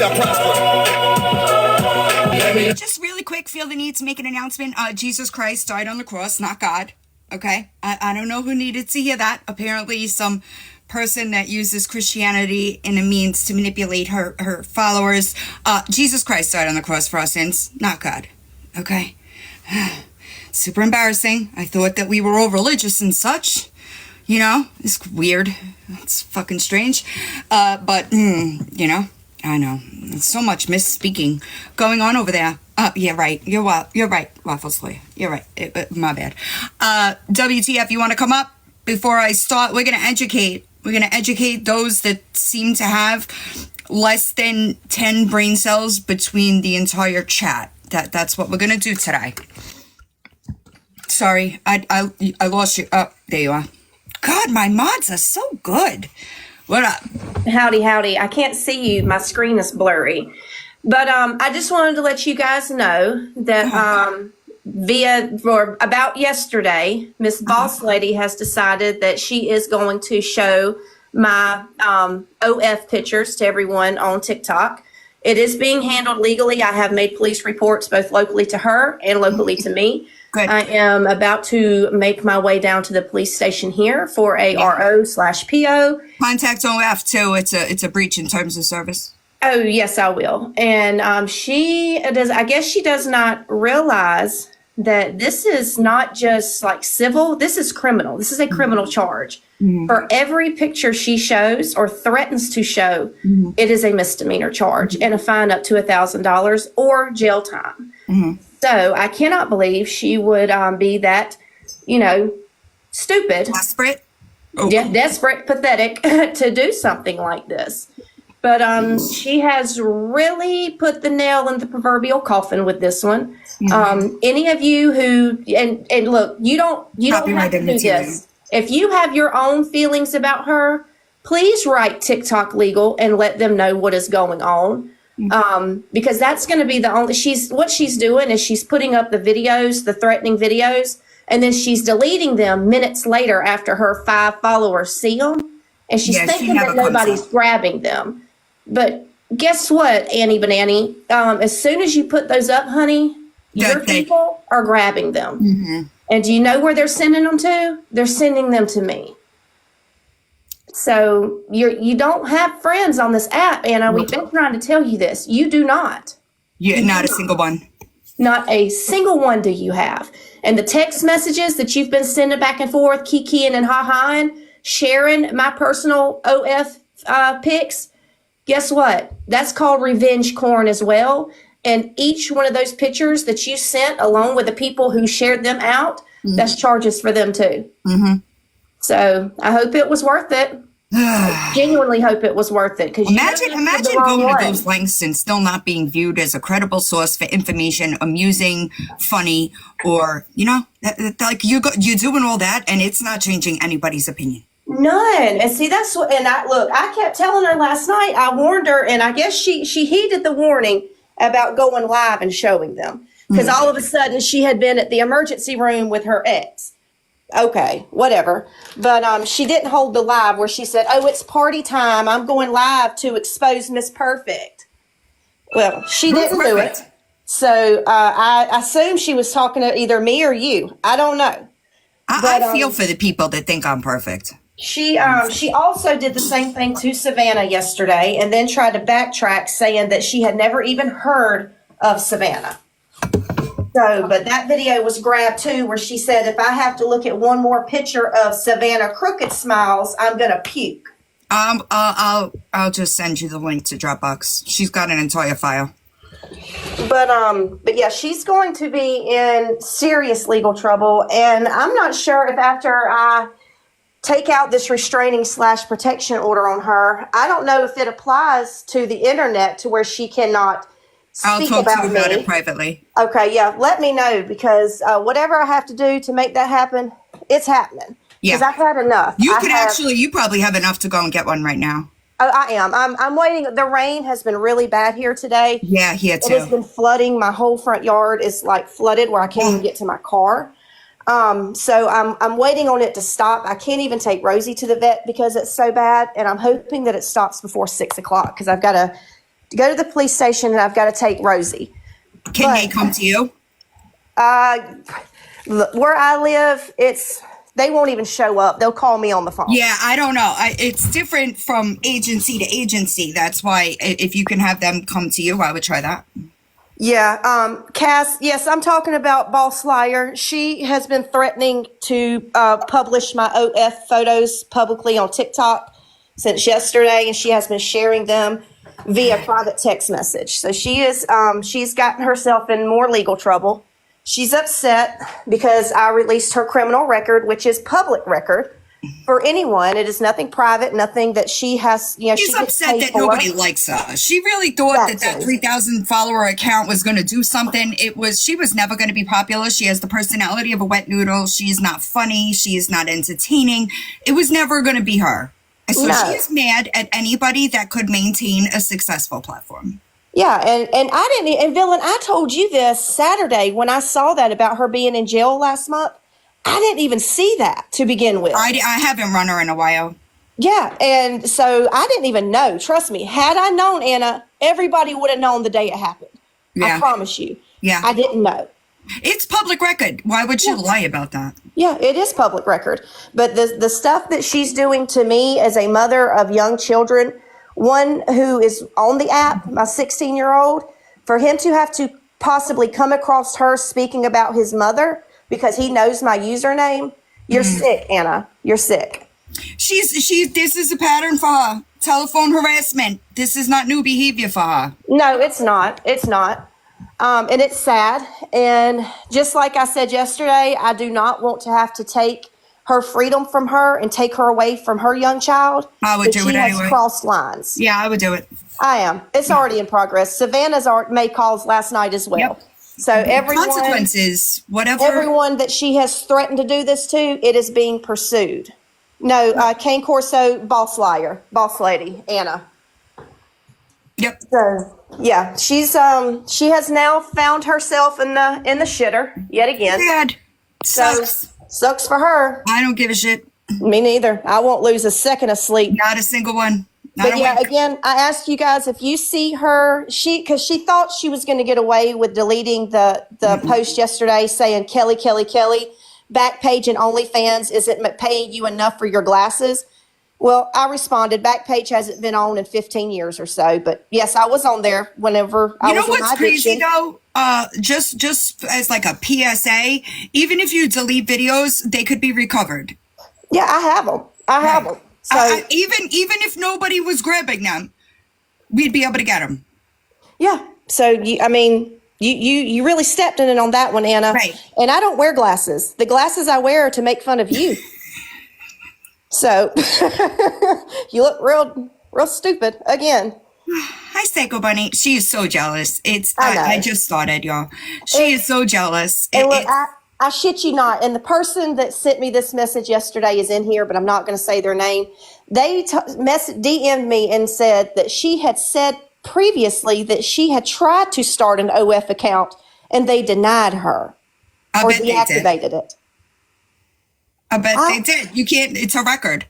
shall prosper. Just really quick, feel the need to make an announcement. Jesus Christ died on the cross, not God. Okay? I don't know who needed to hear that. Apparently some person that uses Christianity in a means to manipulate her followers. Jesus Christ died on the cross for our sins, not God. Okay? Super embarrassing. I thought that we were all religious and such. You know, it's weird. It's fucking strange. But, you know, I know. There's so much misspeaking going on over there. Yeah, right. You're right, Waffles Lawyer. You're right. My bad. WTF, you want to come up? Before I start, we're going to educate. We're going to educate those that seem to have less than 10 brain cells between the entire chat. That's what we're going to do today. Sorry, I lost you. Oh, there you are. God, my mods are so good. What up? Howdy, howdy. I can't see you. My screen is blurry. But I just wanted to let you guys know that about yesterday, Miss Boss Lady has decided that she is going to show my OF pictures to everyone on TikTok. It is being handled legally. I have made police reports both locally to her and locally to me. Good. I am about to make my way down to the police station here for a RO/PO. Contact OF too. It's a breach in terms of service. Oh, yes, I will. And she does, I guess she does not realize that this is not just like civil, this is criminal. This is a criminal charge. For every picture she shows or threatens to show, it is a misdemeanor charge and a fine up to $1,000 or jail time. So I cannot believe she would be that, you know, stupid. Desperate? Yeah, desperate, pathetic to do something like this. But she has really put the nail in the proverbial coffin with this one. Any of you who and look, you don't have to do this. If you have your own feelings about her, please write TikTok legal and let them know what is going on. Because that's going to be the only, what she's doing is she's putting up the videos, the threatening videos, and then she's deleting them minutes later after her 5 followers see them. And she's thinking that nobody's grabbing them. But guess what, Annie Banani? As soon as you put those up, honey, your people are grabbing them. And do you know where they're sending them to? They're sending them to me. So you don't have friends on this app, Anna. We've been trying to tell you this. You do not. Yeah, not a single one. Not a single one do you have. And the text messages that you've been sending back and forth, kikiing and ha-haing, sharing my personal OF pics, guess what? That's called revenge porn as well. And each one of those pictures that you sent along with the people who shared them out, that's charges for them too. So I hope it was worth it. I genuinely hope it was worth it. Imagine going to those lengths and still not being viewed as a credible source for information, amusing, funny, or, you know, like you're doing all that and it's not changing anybody's opinion. None. And see, that's what, and I kept telling her last night, I warned her, and I guess she heeded the warning about going live and showing them. Because all of a sudden she had been at the emergency room with her ex. Okay, whatever. But she didn't hold the live where she said, oh, it's party time. I'm going live to expose Miss Perfect. Well, she didn't do it. So I assume she was talking to either me or you. I don't know. I feel for the people that think I'm perfect. She also did the same thing to Savannah yesterday and then tried to backtrack saying that she had never even heard of Savannah. So, but that video was grabbed too, where she said, if I have to look at one more picture of Savannah Crooked Smiles, I'm going to puke. I'll just send you the link to Dropbox. She's got an entire file. But yeah, she's going to be in serious legal trouble. And I'm not sure if after I take out this restraining / protection order on her, I don't know if it applies to the internet to where she cannot I'll talk to you about it privately. Okay, yeah, let me know, because whatever I have to do to make that happen, it's happening. Yeah, because I've had enough. You probably have enough to go and get one right now. Oh, I am. I'm waiting. The rain has been really bad here today. Yeah, here too. It has been flooding. My whole front yard is like flooded where I can't even get to my car. So I'm waiting on it to stop. I can't even take Rosie to the vet because it's so bad, and I'm hoping that it stops before 6 o'clock because I've got to to go to the police station, and I've got to take Rosie. Can they come to you? Where I live, they won't even show up. They'll call me on the phone. Yeah, I don't know. It's different from agency to agency. That's why if you can have them come to you, I would try that. Yeah, Cass, yes, I'm talking about Boss Liar. She has been threatening to publish my OF photos publicly on TikTok since yesterday, and she has been sharing them via private text message. So she's gotten herself in more legal trouble. She's upset because I released her criminal record, which is public record for anyone. It is nothing private, nothing that she has, She's upset that nobody likes her. She really thought that 3,000 follower account was going to do something. She was never going to be popular. She has the personality of a wet noodle. She's not funny. She is not entertaining. It was never going to be her. And so she's mad at anybody that could maintain a successful platform. Yeah, and Villain, I told you this Saturday when I saw that about her being in jail last month. I didn't even see that to begin with. I haven't run her in a while. Yeah, and so I didn't even know. Trust me, had I known, Anna, everybody would have known the day it happened. Yeah. I promise you. Yeah. I didn't know. It's public record. Why would you lie about that? Yeah, it is public record. But the stuff that she's doing to me as a mother of young children, one who is on the app, my 16-year-old, for him to have to possibly come across her speaking about his mother because he knows my username, you're sick, Anna. You're sick. This is a pattern for her. Telephone harassment. This is not new behavior for her. No, it's not. It's not. And it's sad. And just like I said yesterday, I do not want to have to take her freedom from her and take her away from her young child. I would do it anyway. She has crossed lines. Yeah, I would do it. I am. It's already in progress. Savannah's made calls last night as well. Yep. So consequences, whatever. Everyone that she has threatened to do this to, it is being pursued. No, Cane Corso, boss lady, Anna. Yep. So yeah, she has now found herself in the shitter yet again. Sad. Sucks for her. I don't give a shit. Me neither. I won't lose a second of sleep. Not a single one. But yeah, again, I asked you guys if you see her, because she thought she was going to get away with deleting the post yesterday saying Kelly, Backpage and OnlyFans isn't paying you enough for your glasses. Well, I responded, Backpage hasn't been on in 15 years or so. But yes, I was on there whenever I was in my addiction. You know what's crazy though? Just as like a PSA, even if you delete videos, they could be recovered. Yeah, I have them. I have them. So even if nobody was grabbing them, we'd be able to get them. Yeah. So you really stepped in it on that one, Anna. Right. And I don't wear glasses. The glasses I wear are to make fun of you. So you look real stupid again. Hi, Psycho Bunny. She is so jealous. I just started, y'all. She is so jealous. And look, I shit you not. And the person that sent me this message yesterday is in here, but I'm not going to say their name. They DM'd me and said that she had said previously that she had tried to start an OF account and they denied her or deactivated it. I bet they did. You can't. It's a record.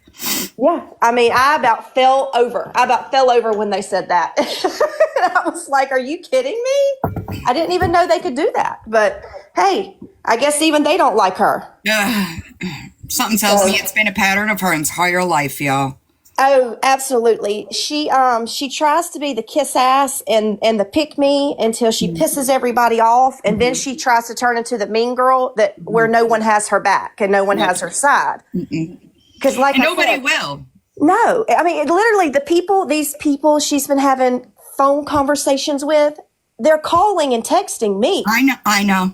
Yeah. I mean, I about fell over when they said that. I was like, are you kidding me? I didn't even know they could do that. But hey, I guess even they don't like her. Something tells me it's been a pattern of her entire life, y'all. Oh, absolutely. She tries to be the kiss ass and the pick me until she pisses everybody off. And then she tries to turn into the mean girl where no one has her back and no one has her side. Because nobody will. No, I mean, literally these people she's been having phone conversations with, they're calling and texting me. I know.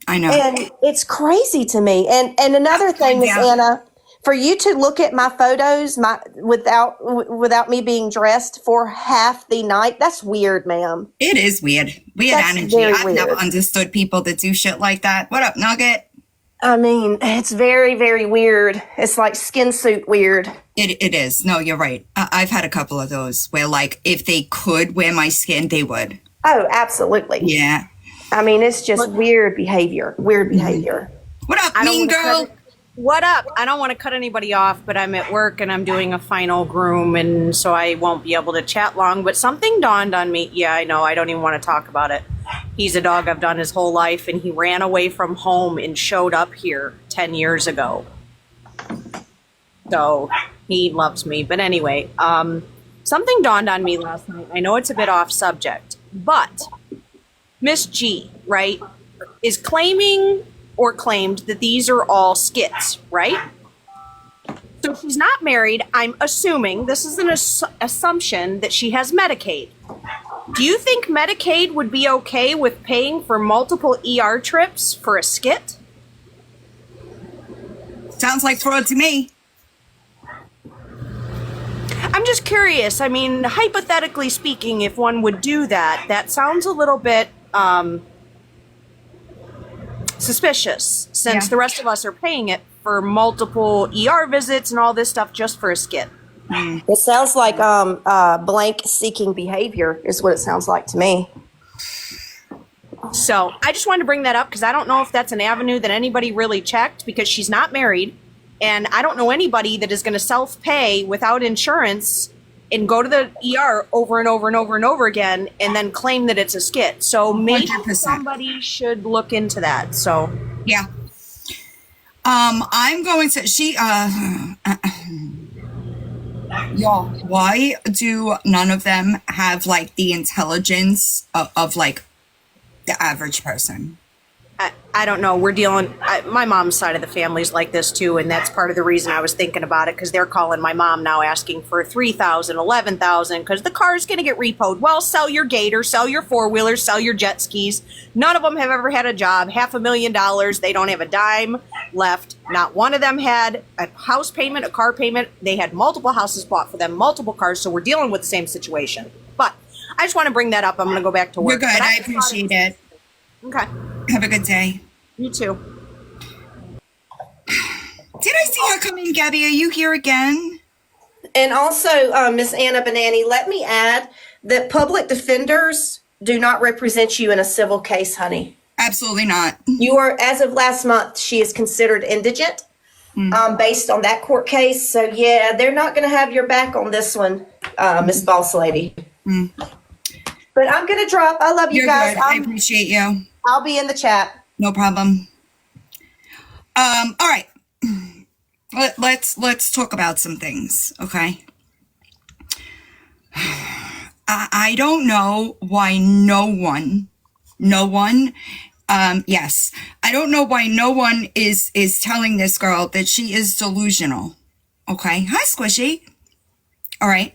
And it's crazy to me. And another thing is, Anna, for you to look at my photos without me being dressed for half the night, that's weird, ma'am. It is weird. Weird energy. I've never understood people that do shit like that. What up, Nugget? I mean, it's very, very weird. It's like skin suit weird. It is. No, you're right. I've had a couple of those where, like, if they could wear my skin, they would. Oh, absolutely. Yeah. I mean, it's just weird behavior. Weird behavior. What up, mean girl? What up? I don't want to cut anybody off, but I'm at work and I'm doing a final groom, and so I won't be able to chat long. But something dawned on me. Yeah, I know. I don't even want to talk about it. He's a dog I've done his whole life, and he ran away from home and showed up here 10 years ago. So he loves me. But anyway, something dawned on me last night. I know it's a bit off subject, but Miss G, right, is claiming or claimed that these are all skits, right? So she's not married. I'm assuming, this is an assumption, that she has Medicaid. Do you think Medicaid would be okay with paying for multiple ER trips for a skit? Sounds like fraud to me. I'm just curious. I mean, hypothetically speaking, if one would do that, that sounds a little bit suspicious, since the rest of us are paying it for multiple ER visits and all this stuff just for a skit. It sounds like blank seeking behavior is what it sounds like to me. So I just wanted to bring that up because I don't know if that's an avenue that anybody really checked, because she's not married, and I don't know anybody that is going to self-pay without insurance and go to the ER over and over and over and over again and then claim that it's a skit. So maybe 100%. somebody should look into that. So Yeah. I'm going to, y'all, why do none of them have like the intelligence of like the average person? I don't know. We're dealing, my mom's side of the family's like this too, and that's part of the reason I was thinking about it, because they're calling my mom now asking for $3,000, $11,000, because the car's going to get repoed. Well, sell your gator, sell your four-wheelers, sell your jet skis. None of them have ever had a job. $500,000. They don't have a dime left. Not one of them had a house payment, a car payment. They had multiple houses bought for them, multiple cars, so we're dealing with the same situation. But I just want to bring that up. I'm going to go back to work. You're good. I appreciate it. Okay. Have a good day. You too. Did I see her come in, Gabby? Are you here again? And also, Miss Anna Banani, let me add that public defenders do not represent you in a civil case, honey. Absolutely not. You are, as of last month, she is considered indigent based on that court case. So, yeah, they're not going to have your back on this one, Miss Boss Lady. But I'm going to drop. I love you You're guys. good. I appreciate you. I'll be in the chat. No problem. All right. Let's talk about some things, okay? I don't know why no one, yes, I don't know why no one is telling this girl that she is delusional, okay? Hi, Squishy. All right.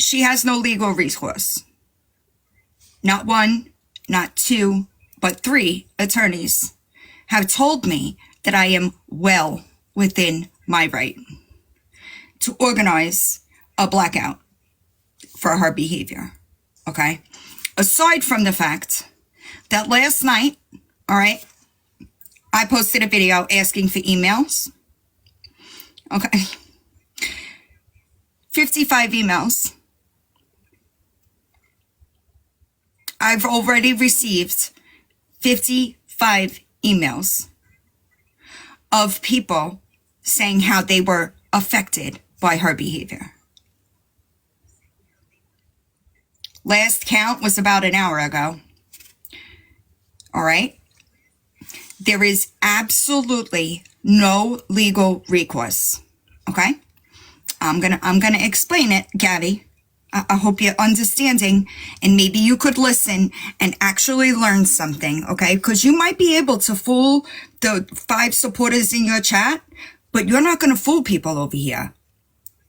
She has no legal recourse. Not one, not two, but 3 attorneys have told me that I am well within my right to organize a blackout for her behavior, okay? Aside from the fact that last night, all right, I posted a video asking for emails, okay? 55 emails. I've already received 55 emails of people saying how they were affected by her behavior. Last count was about an hour ago. All right. There is absolutely no legal recourse. Okay. I'm gonna explain it, Gabby. I hope you're understanding, and maybe you could listen and actually learn something, okay? Because you might be able to fool the 5 supporters in your chat, but you're not going to fool people over here.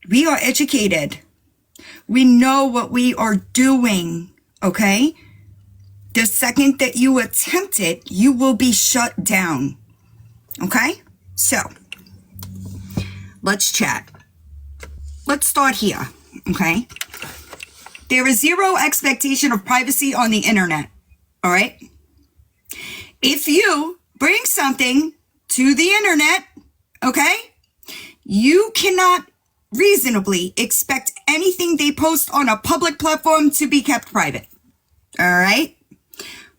We are educated. We know what we are doing, okay? The second that you attempt it, you will be shut down, okay? So, let's chat. Let's start here, okay? There is zero expectation of privacy on the internet, all right? If you bring something to the internet, okay, you cannot reasonably expect anything they post on a public platform to be kept private, all right?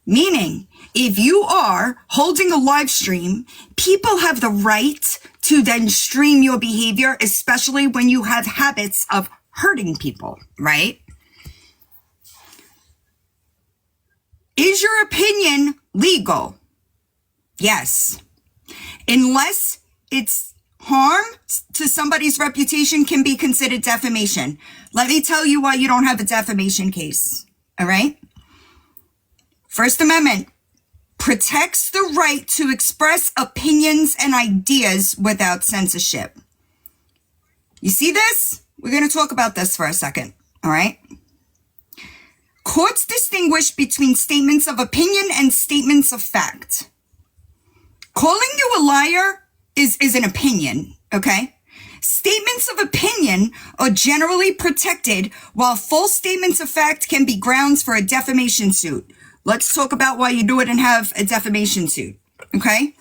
Meaning, if you are holding a live stream, people have the right to then stream your behavior, especially when you have habits of hurting people, right? Is your opinion legal? Yes. Unless it's harm to somebody's reputation can be considered defamation. Let me tell you why you don't have a defamation case. All right? First Amendment protects the right to express opinions and ideas without censorship. You see this? We're going to talk about this for a second. All right? Courts distinguish between statements of opinion and statements of fact. Calling you a liar is an opinion, okay? Statements of opinion are generally protected, while false statements of fact can be grounds for a defamation suit. Let's talk about why you do it and have a defamation suit, okay?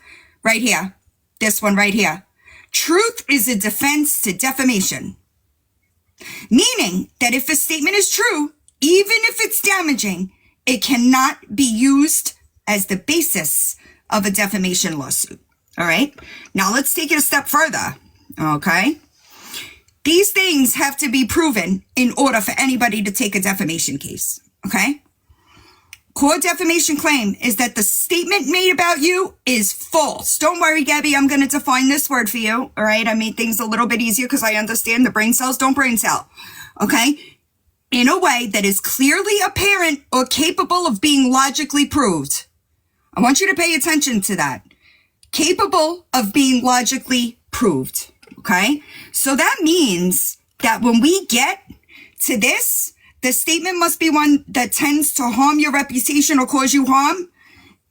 Right here. This one right here. Truth is a defense to defamation. Meaning that if a statement is true, even if it's damaging, it cannot be used as the basis of a defamation lawsuit. All right. Now let's take it a step further. Okay. These things have to be proven in order for anybody to take a defamation case. Okay. Core defamation claim is that the statement made about you is false. Don't worry, Gabby. I'm going to define this word for you. All right. I made things a little bit easier because I understand the brain cells don't brain cell. Okay. In a way that is clearly apparent or capable of being logically proved. I want you to pay attention to that. Capable of being logically proved. Okay? So that means that when we get to this, the statement must be one that tends to harm your reputation or cause you harm.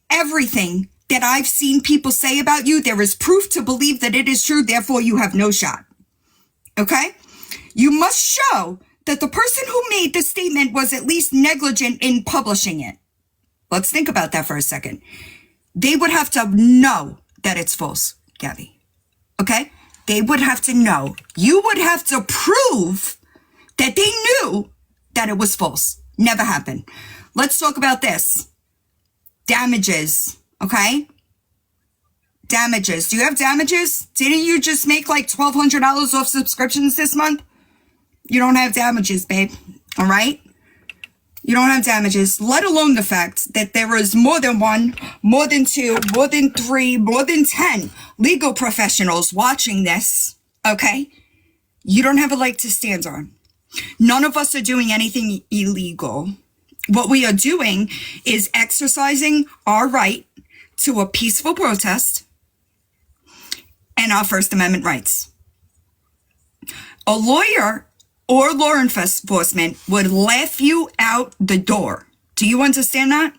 Everything that I've seen people say about you, there is proof to believe that it is true, therefore you have no shot. Okay? You must show that the person who made the statement was at least negligent in publishing it. Let's think about that for a second. They would have to know that it's false, Gabby. Okay? They would have to know. You would have to prove that they knew that it was false. Never happened. Let's talk about this. Damages. Okay? Damages. Do you have damages? Didn't you just make like $1,200 off subscriptions this month? You don't have damages, babe. All right? You don't have damages, let alone the fact that there is more than one, more than two, more than three, more than 10 legal professionals watching this, okay? You don't have a leg to stand on. None of us are doing anything illegal. What we are doing is exercising our right to a peaceful protest and our First Amendment rights. A lawyer or law enforcement would laugh you out the door. Do you understand that?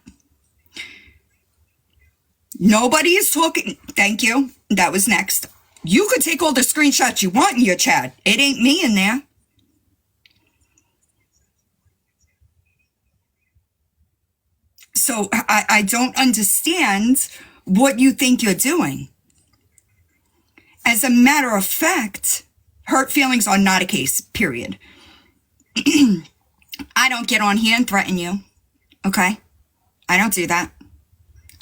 Nobody is talking. Thank you. That was next. You could take all the screenshots you want in your chat. It ain't me in there. So I don't understand what you think you're doing. As a matter of fact, hurt feelings are not a case, period. I don't get on here and threaten you, okay? I don't do that.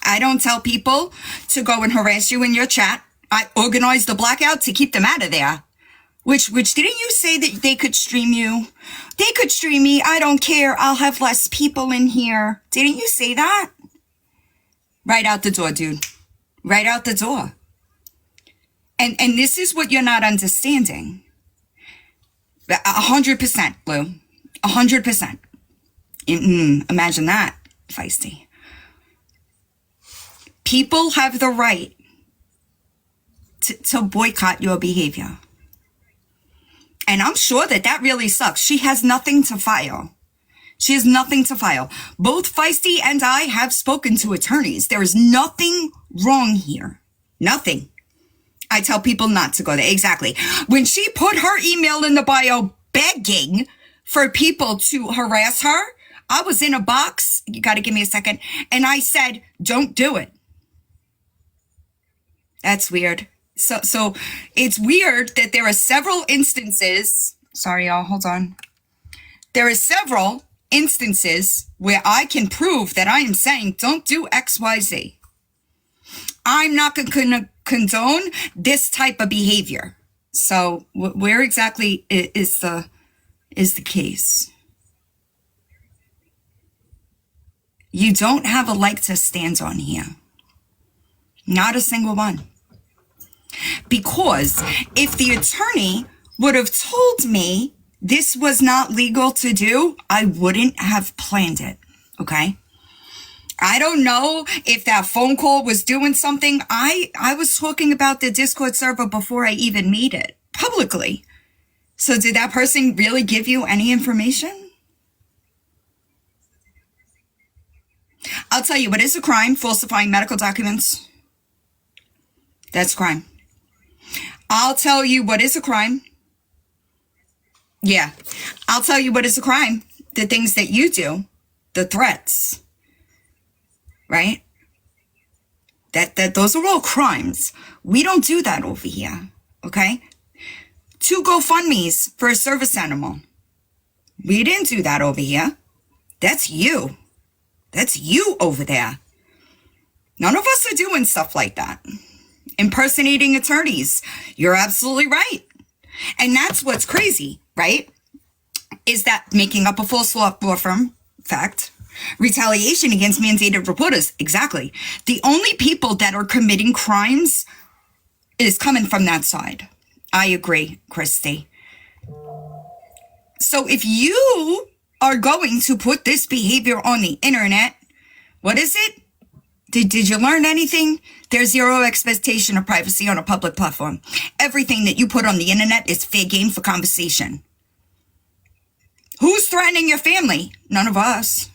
I don't tell people to go and harass you in your chat. I organize the blackout to keep them out of there. Which didn't you say that they could stream you? They could stream me. I don't care. I'll have less people in here. Didn't you say that? Right out the door, dude. Right out the door. And this is what you're not understanding. 100%, Lou. 100%. Imagine that, feisty. People have the right to boycott your behavior. And I'm sure that really sucks. She has nothing to file. She has nothing to file. Both Feisty and I have spoken to attorneys. There is nothing wrong here. Nothing. I tell people not to go there. Exactly. When she put her email in the bio begging for people to harass her, I was in a box. You got to give me a second. And I said, don't do it. That's weird. So it's weird that there are several instances. Sorry, y'all. Hold on. There are several instances where I can prove that I am saying, don't do XYZ. I'm not going to condone this type of behavior. So where exactly is the case? You don't have a leg to stand on here. Not a single one. Because if the attorney would have told me this was not legal to do, I wouldn't have planned it, okay? I don't know if that phone call was doing something. I was talking about the Discord server before I even made it publicly. So did that person really give you any information? I'll tell you what is a crime: falsifying medical documents. That's a crime. I'll tell you what is a crime. Yeah. I'll tell you what is a crime. The things that you do, the threats, right? That those are all crimes. We don't do that over here, okay? 2 GoFundMes for a service animal. We didn't do that over here. That's you. That's you over there. None of us are doing stuff like that. Impersonating attorneys. You're absolutely right. And that's what's crazy, right? Is that making up a false law firm? Fact. Retaliation against mandated reporters. Exactly. The only people that are committing crimes is coming from that side. I agree, Christy. So if you are going to put this behavior on the internet, what is it? Did you learn anything? There's zero expectation of privacy on a public platform. Everything that you put on the internet is fair game for conversation. Who's threatening your family? None of us.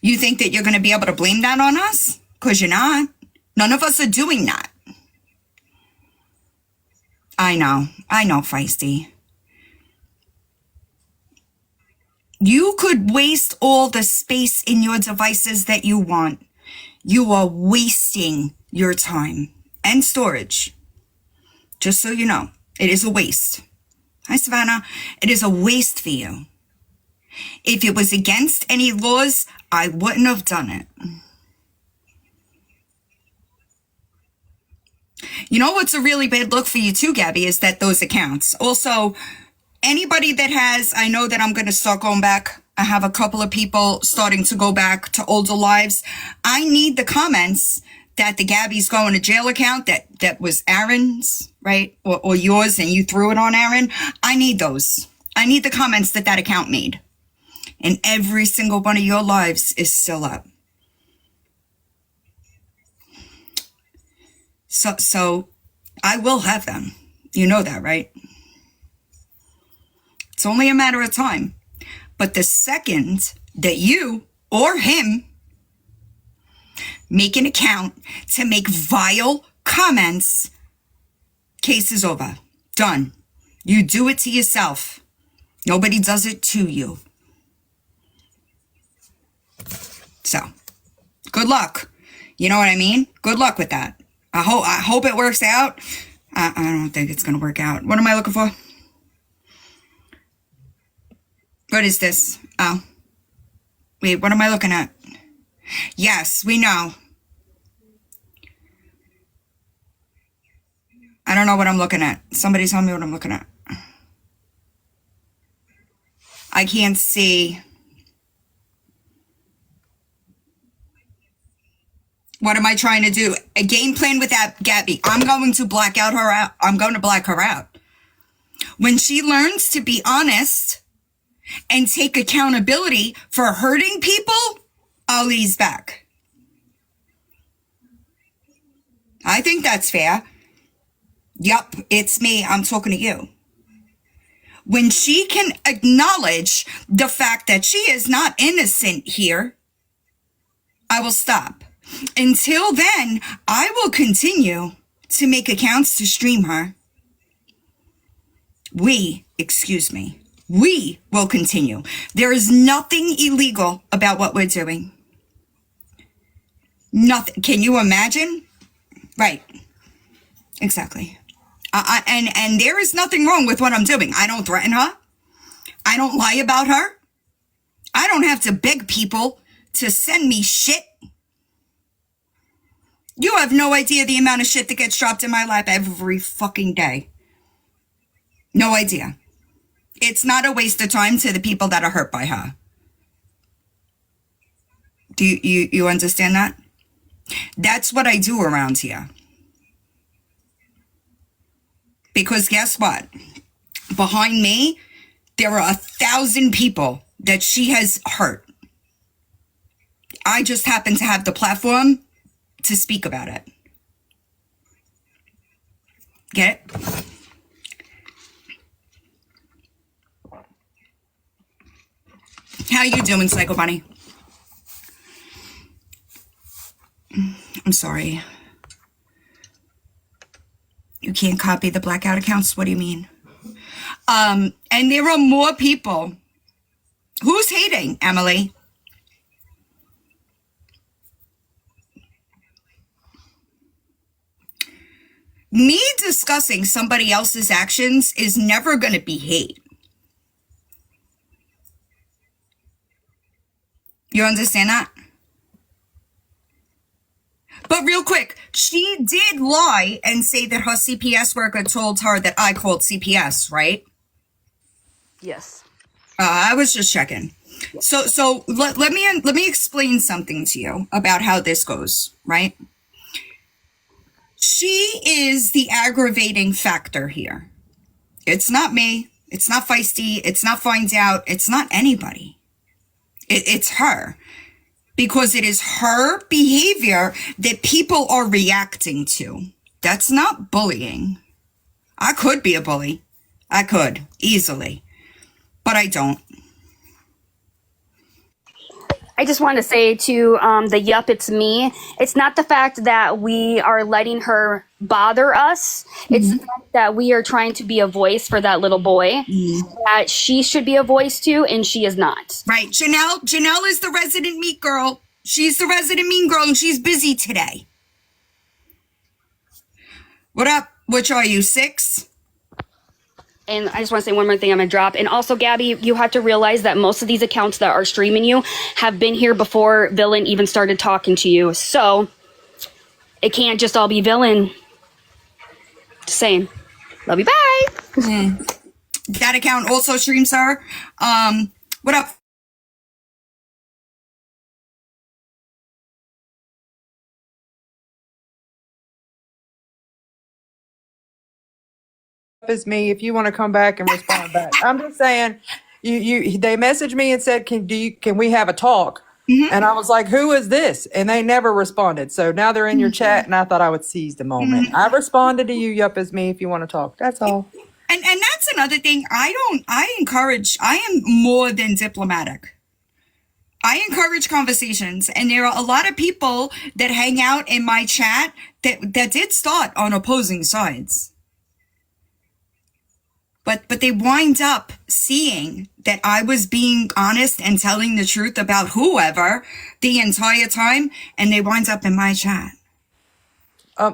You think that you're going to be able to blame that on us? Because you're not. None of us are doing that. I know, Feisty. You could waste all the space in your devices that you want. You are wasting your time and storage. Just so you know, it is a waste. Hi, Savannah. It is a waste for you. If it was against any laws, I wouldn't have done it. You know what's a really bad look for you too, Gabby, is that those accounts. Also, anybody that has, I know that I'm going to start going back. I have a couple of people starting to go back to older lives. I need the comments that the Gabby's going to jail account that was Aaron's, right? Or yours, and you threw it on Aaron. I need those. I need the comments that account made. And every single one of your lives is still up. So I will have them. You know that, right? It's only a matter of time. But the second that you or him make an account to make vile comments, case is over. Done. You do it to yourself. Nobody does it to you. So, good luck. You know what I mean? Good luck with that. I hope it works out. I don't think it's going to work out. What am I looking for? What is this? Oh. Wait, what am I looking at? Yes, we know. I don't know what I'm looking at. Somebody tell me what I'm looking at. I can't see. What am I trying to do? A game plan with that Gabby. I'm going to black out her out. I'm going to black her out. When she learns to be honest and take accountability for hurting people, I'll ease back. I think that's fair. Yup, it's me. I'm talking to you. When she can acknowledge the fact that she is not innocent here, I will stop. Until then, I will continue to make accounts to stream her. We will continue. There is nothing illegal about what we're doing. Nothing. Can you imagine? Right. Exactly. And there is nothing wrong with what I'm doing. I don't threaten her. I don't lie about her. I don't have to beg people to send me shit. You have no idea the amount of shit that gets dropped in my lap every fucking day. No idea. It's not a waste of time to the people that are hurt by her. Do you understand that? That's what I do around here. Because guess what? Behind me, there are 1,000 people that she has hurt. I just happen to have the platform to speak about it. Get it? How you doing, Psycho Bunny? I'm sorry. You can't copy the blackout accounts? What do you mean? And there are more people. Who's hating, Emily? Me discussing somebody else's actions is never going to be hate. You understand that? But real quick, she did lie and say that her CPS worker told her that I called CPS, right? Yes. I was just checking. So let me explain something to you about how this goes, right? She is the aggravating factor here. It's not me. It's not Feisty. It's not Finds Out. It's not anybody. It's her. Because it is her behavior that people are reacting to. That's not bullying. I could be a bully. I could, easily. But I don't. I just want to say to the yup, it's me. It's not the fact that we are letting her bother us. It's the fact that we are trying to be a voice for that little boy that she should be a voice to, and she is not. Right. Janelle is the resident meat girl. She's the resident mean girl, and she's busy today. What up? Which are you, 6? And I just want to say one more thing I'm going to drop. And also, Gabby, you have to realize that most of these accounts that are streaming you have been here before Villain even started talking to you. So it can't just all be Villain. Just saying. Love you. Bye. That account also streams her. What up? Is me if you want to come back and respond back. I'm just saying, they messaged me and said, can we have a talk? And I was like, who is this? And they never responded. So now they're in your chat, and I thought I would seize the moment. I responded to you, yup, is me if you want to talk. That's all. And that's another thing. I am more than diplomatic. I encourage conversations, and there are a lot of people that hang out in my chat that did start on opposing sides. But they wind up seeing that I was being honest and telling the truth about whoever the entire time, and they wind up in my chat.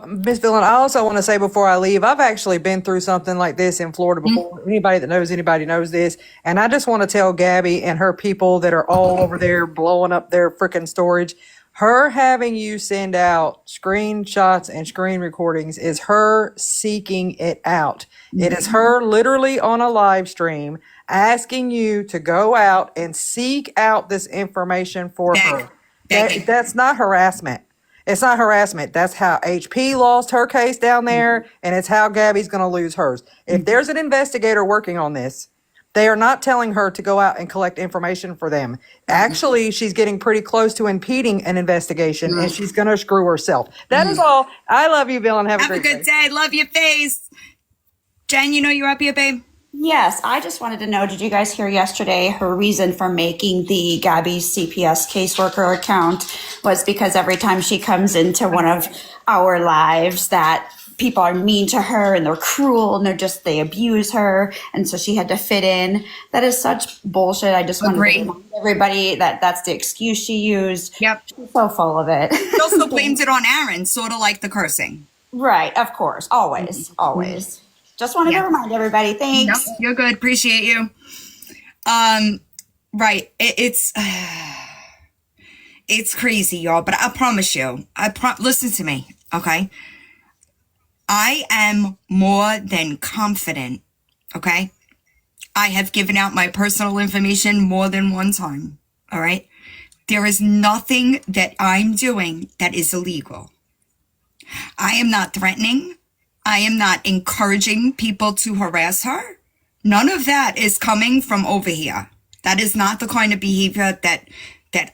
Miss Villain, I also want to say before I leave, I've actually been through something like this in Florida before. Anybody that knows anybody knows this. And I just want to tell Gabby and her people that are all over there blowing up their freaking storage, her having you send out screenshots and screen recordings is her seeking it out. It is her literally on a live stream asking you to go out and seek out this information for her. That's not harassment. It's not harassment. That's how HP lost her case down there, and it's how Gabby's going to lose hers. If there's an investigator working on this, they are not telling her to go out and collect information for them. Actually, she's getting pretty close to impeding an investigation, and she's going to screw herself. That is all. I love you, Bill, and have a great good day. Love your face. Jen, you know you're up here, babe? Yes, I just wanted to know, did you guys hear yesterday her reason for making the Gabby's CPS caseworker account was because every time she comes into one of our lives that people are mean to her and they're cruel and they abuse her, and so she had to fit in. That is such bullshit. I just want to remind everybody that that's the excuse she used. Yep. She's so full of it. She also blamed it on Aaron, sort of like the cursing. Right, of course. Always. Just wanted to remind everybody. Thanks. Yep, you're good. Appreciate you. Right. It's crazy, y'all, but I promise you, listen to me, okay? I am more than confident, okay? I have given out my personal information more than one time, all right? There is nothing that I'm doing that is illegal. I am not threatening. I am not encouraging people to harass her. None of that is coming from over here. That is not the kind of behavior that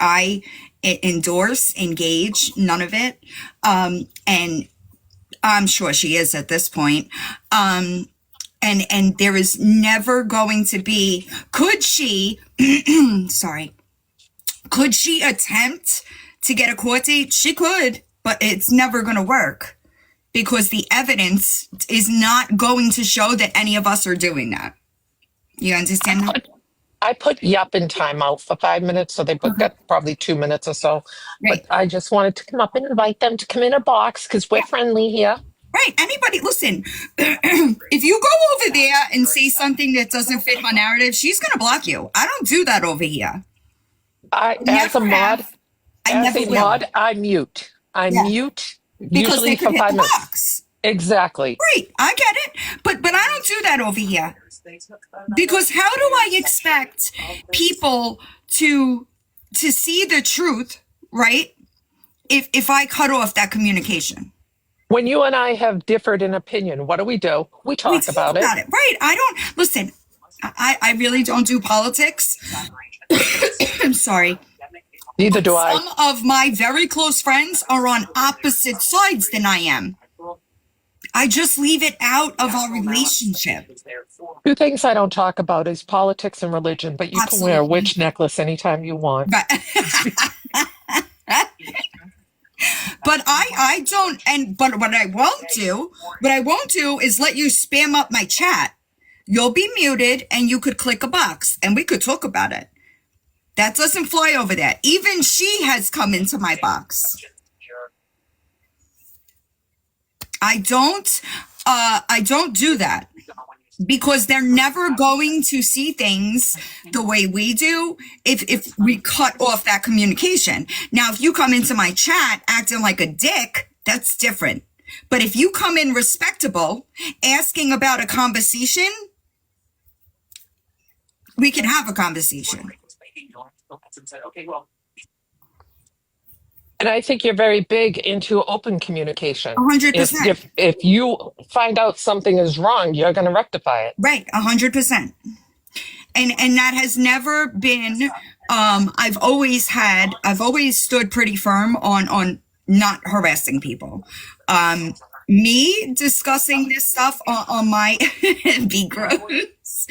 I endorse, engage, none of it. And I'm sure she is at this point. And there is never going to be, could she, sorry, could she attempt to get a court date? She could, but it's never going to work because the evidence is not going to show that any of us are doing that. You understand that? I put Yup in timeout for 5 minutes, so they put that probably 2 minutes or so. Right. But I just wanted to come up and invite them to come in a box because we're friendly here. Right. Anybody, listen, if you go over there and say something that doesn't fit her narrative, she's going to block you. I don't do that over here. As a mod, I mute. I mute because usually they could for hit 5 the minutes. box. Exactly. Right. I get it. But I don't do that over here. Because how do I expect people to see the truth, right? If I cut off that communication. When you and I have differed in opinion, what do? We talk about it. Right. I don't listen. I really don't do politics. I'm sorry. Neither do I. Some of my very close friends are on opposite sides than I am. I just leave it out of our relationship. Two things I don't talk about is politics and religion, but you Absolutely. can wear a witch necklace anytime you want. Right. But I don't, but what I won't do is let you spam up my chat. You'll be muted and you could click a box and we could talk about it. That doesn't fly over there. Even she has come into my box. I don't do that because they're never going to see things the way we do if we cut off that communication. Now, if you come into my chat acting like a dick, that's different. But if you come in respectable, asking about a conversation, we can have a conversation. And I think you're very big into open communication. 100%. If you find out something is wrong, you're going to rectify it. Right, 100%. And that has never been. I've always stood pretty firm on not harassing people. Me discussing this stuff on my be gross.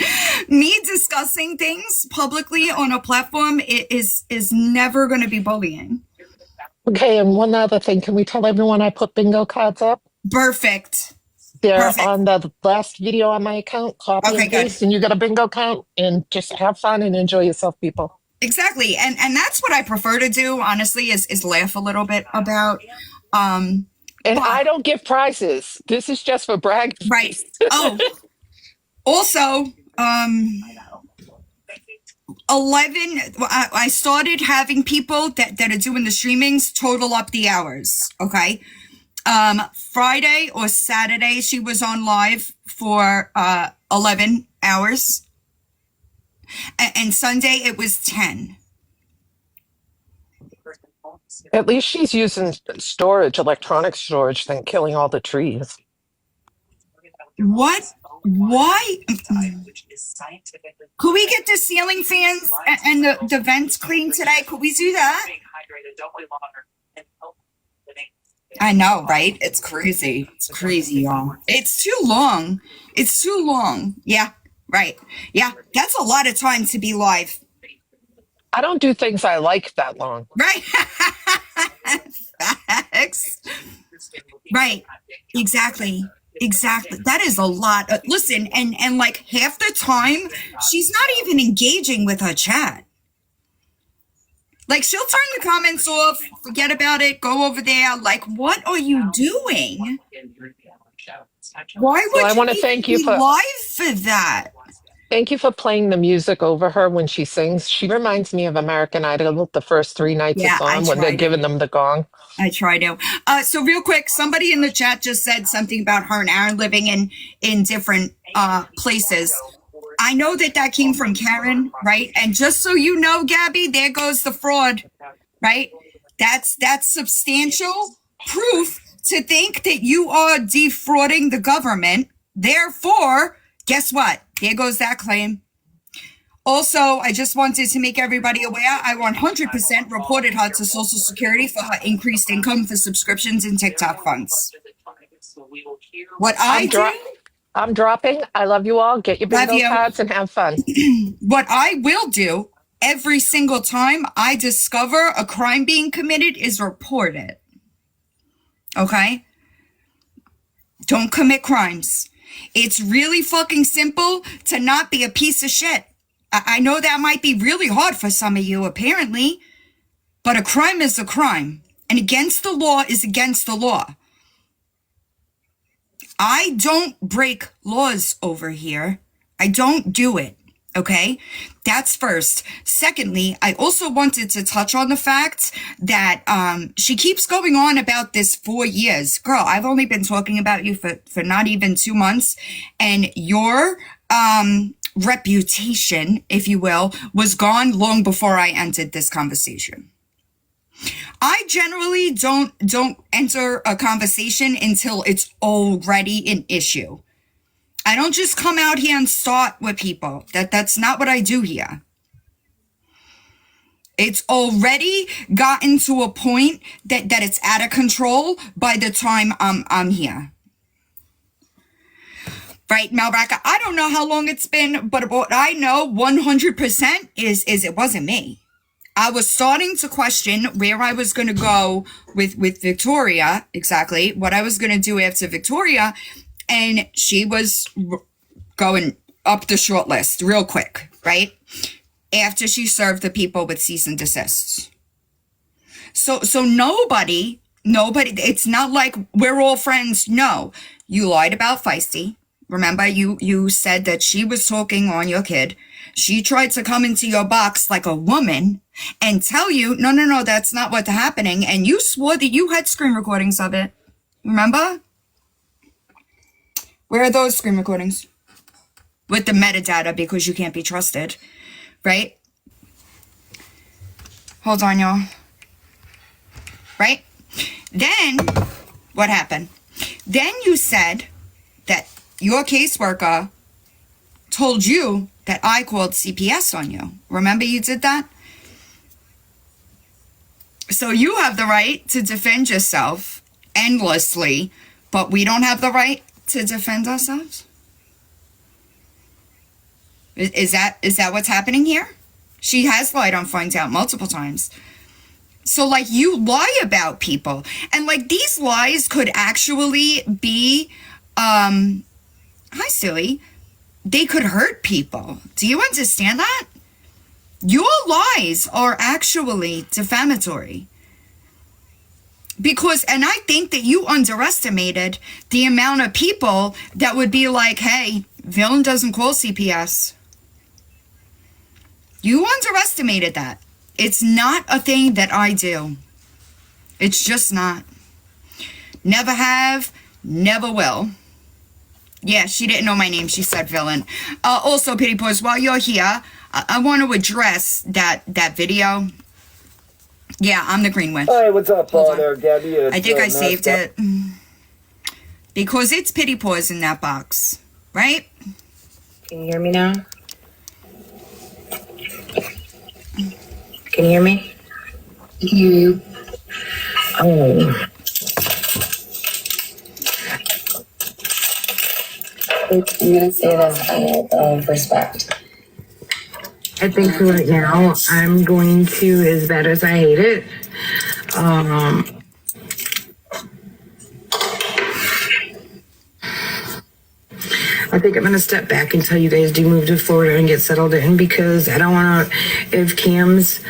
Me discussing things publicly on a platform is never going to be bullying. Okay, and one other thing, can we tell everyone I put bingo cards up? Perfect. They're on the last video on my account. Copy and paste, and you get a bingo count, and just have fun and enjoy yourself, people. Exactly, and that's what I prefer to do. Honestly, is laugh a little bit about. And I don't give prizes. This is just for bragging. Right. Oh, also, 11. I started having people that are doing the streamings total up the hours. Okay. Friday or Saturday, she was on live for 11 hours. And Sunday, it was 10. At least she's using electronic storage, than killing all the trees. What? Why? Could we get the ceiling fans and the vents cleaned today? Could we do that? I know, right? It's crazy. It's crazy, y'all. It's too long. It's too long. Yeah, right. Yeah, that's a lot of time to be live. I don't do things I like that long. Right. Facts. Right. Exactly. That is a lot. Listen, and like half the time, she's not even engaging with her chat. Like, she'll turn the comments off, forget about it, go over there. Like, what are you doing? Why would I you want to thank you be for live for that? Thank you for playing the music over her when she sings. She reminds me of American Idol the first 3 nights Yeah, it's I on when they're try to. giving them the gong. I try to. So real quick, somebody in the chat just said something about her and Aaron living in different places. I know that came from Karen, right? And just so you know, Gabby, there goes the fraud, right? That's substantial proof to think that you are defrauding the government. Therefore, guess what? There goes that claim. Also, I just wanted to make everybody aware, I 100% reported her to Social Security for her increased income for subscriptions and TikTok funds. What I do, I'm dropping. I love you all. Get your love bingo you. cards and have fun. What I will do every single time I discover a crime being committed is report it. Okay? Don't commit crimes. It's really fucking simple to not be a piece of shit. I know that might be really hard for some of you, apparently, but a crime is a crime, and against the law is against the law. I don't break laws over here. I don't do it, okay? That's first. Secondly, I also wanted to touch on the fact that she keeps going on about this 4 years. Girl, I've only been talking about you for not even 2 months, and your reputation, if you will, was gone long before I entered this conversation. I generally don't enter a conversation until it's already an issue. I don't just come out here and start with people. That's not what I do here. It's already gotten to a point that it's out of control by the time I'm here. Right, Malraka, I don't know how long it's been, but what I know 100% is it wasn't me. I was starting to question where I was going to go with Victoria, exactly, what I was going to do after Victoria, and she was going up the short list real quick, right? After she served the people with cease and desists. So nobody, it's not like we're all friends. No, you lied about Feisty. Remember, you said that she was talking on your kid. She tried to come into your box like a woman and tell you, no, that's not what's happening. And you swore that you had screen recordings of it. Remember? Where are those screen recordings? With the metadata, because you can't be trusted, right? Hold on, y'all. Right? Then, what happened? Then you said that your caseworker told you that I called CPS on you. Remember you did that? So you have the right to defend yourself endlessly, but we don't have the right to defend ourselves? Is that what's happening here? She has lied on Find Out multiple times. So, like, you lie about people. And, like, these lies could actually be, hi, silly. They could hurt people. Do you understand that? Your lies are actually defamatory. Because, and I think that you underestimated the amount of people that would be like, hey, Villain doesn't call CPS. You underestimated that. It's not a thing that I do. It's just not. Never have, never will. Yeah, she didn't know my name. She said Villain. Also, Pity Paws, while you're here, I want to address that video. Yeah, I'm the green one. Hi, what's up, there, Gabby? I think I saved it. Because it's Pity Paws in that box, right? Can you hear me now? Can you hear me? I can hear you. Oh. I'm gonna say that's out of respect. I think for right now, I'm going to, as bad as I hate it, I think I'm going to step back until you guys do move to Florida and get settled in, because I don't want to, if Cam's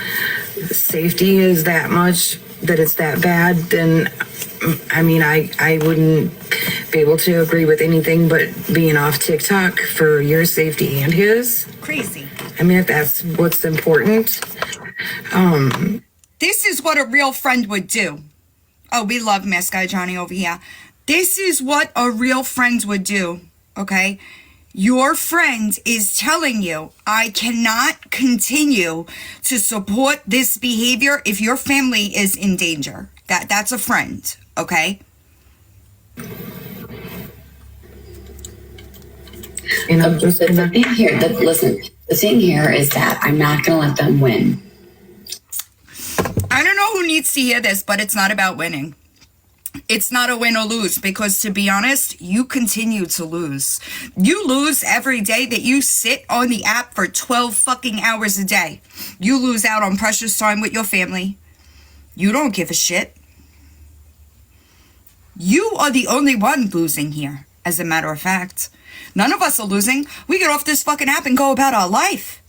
safety is that much, that it's that bad, then I mean, I wouldn't be able to agree with anything but being off TikTok for your safety and his. Crazy. I mean, if that's what's important. This is what a real friend would do. Oh, we love Mask Guy Johnny over here. This is what a real friend would do, okay? Your friend is telling you, I cannot continue to support this behavior if your family is in danger. That's a friend, okay? And I'm just the thing here, listen, the thing here is that I'm not going to let them win. I don't know who needs to hear this, but it's not about winning. It's not a win or lose, because to be honest, you continue to lose. You lose every day that you sit on the app for 12 fucking hours a day. You lose out on precious time with your family. You don't give a shit. You are the only one losing here, as a matter of fact. None of us are losing. We get off this fucking app and go about our life.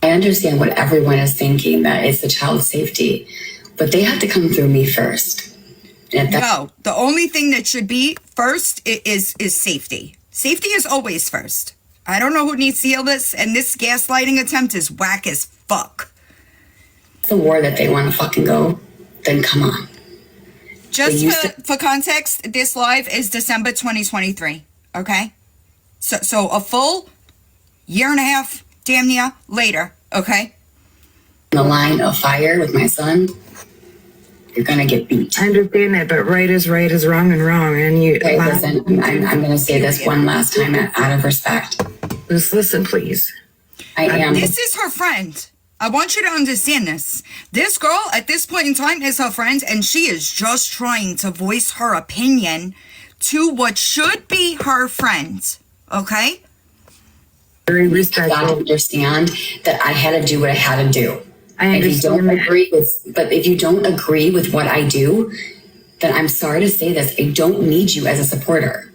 I understand what everyone is thinking, that it's the child's safety, but they have to come through me first. No, the only thing that should be first is safety. Safety is always first. I don't know who needs to hear this, and this gaslighting attempt is whack as fuck. The war that they want to fucking go, then come on. Just for context, this live is December 2023, okay? So a full year and a half, damn near, later, okay? The line of fire with my son, you're gonna get beat. I understand that, but right is wrong and wrong. And you. Okay, listen, I'm gonna say this one last time out of respect. Just listen, please. I am. This is her friend. I want you to understand this. This girl at this point in time is her friend, and she is just trying to voice her opinion to what should be her friend. Okay? Very respectful. I understand that I had to do what I had to do. I understand. If you don't agree with what I do, then I'm sorry to say this. I don't need you as a supporter.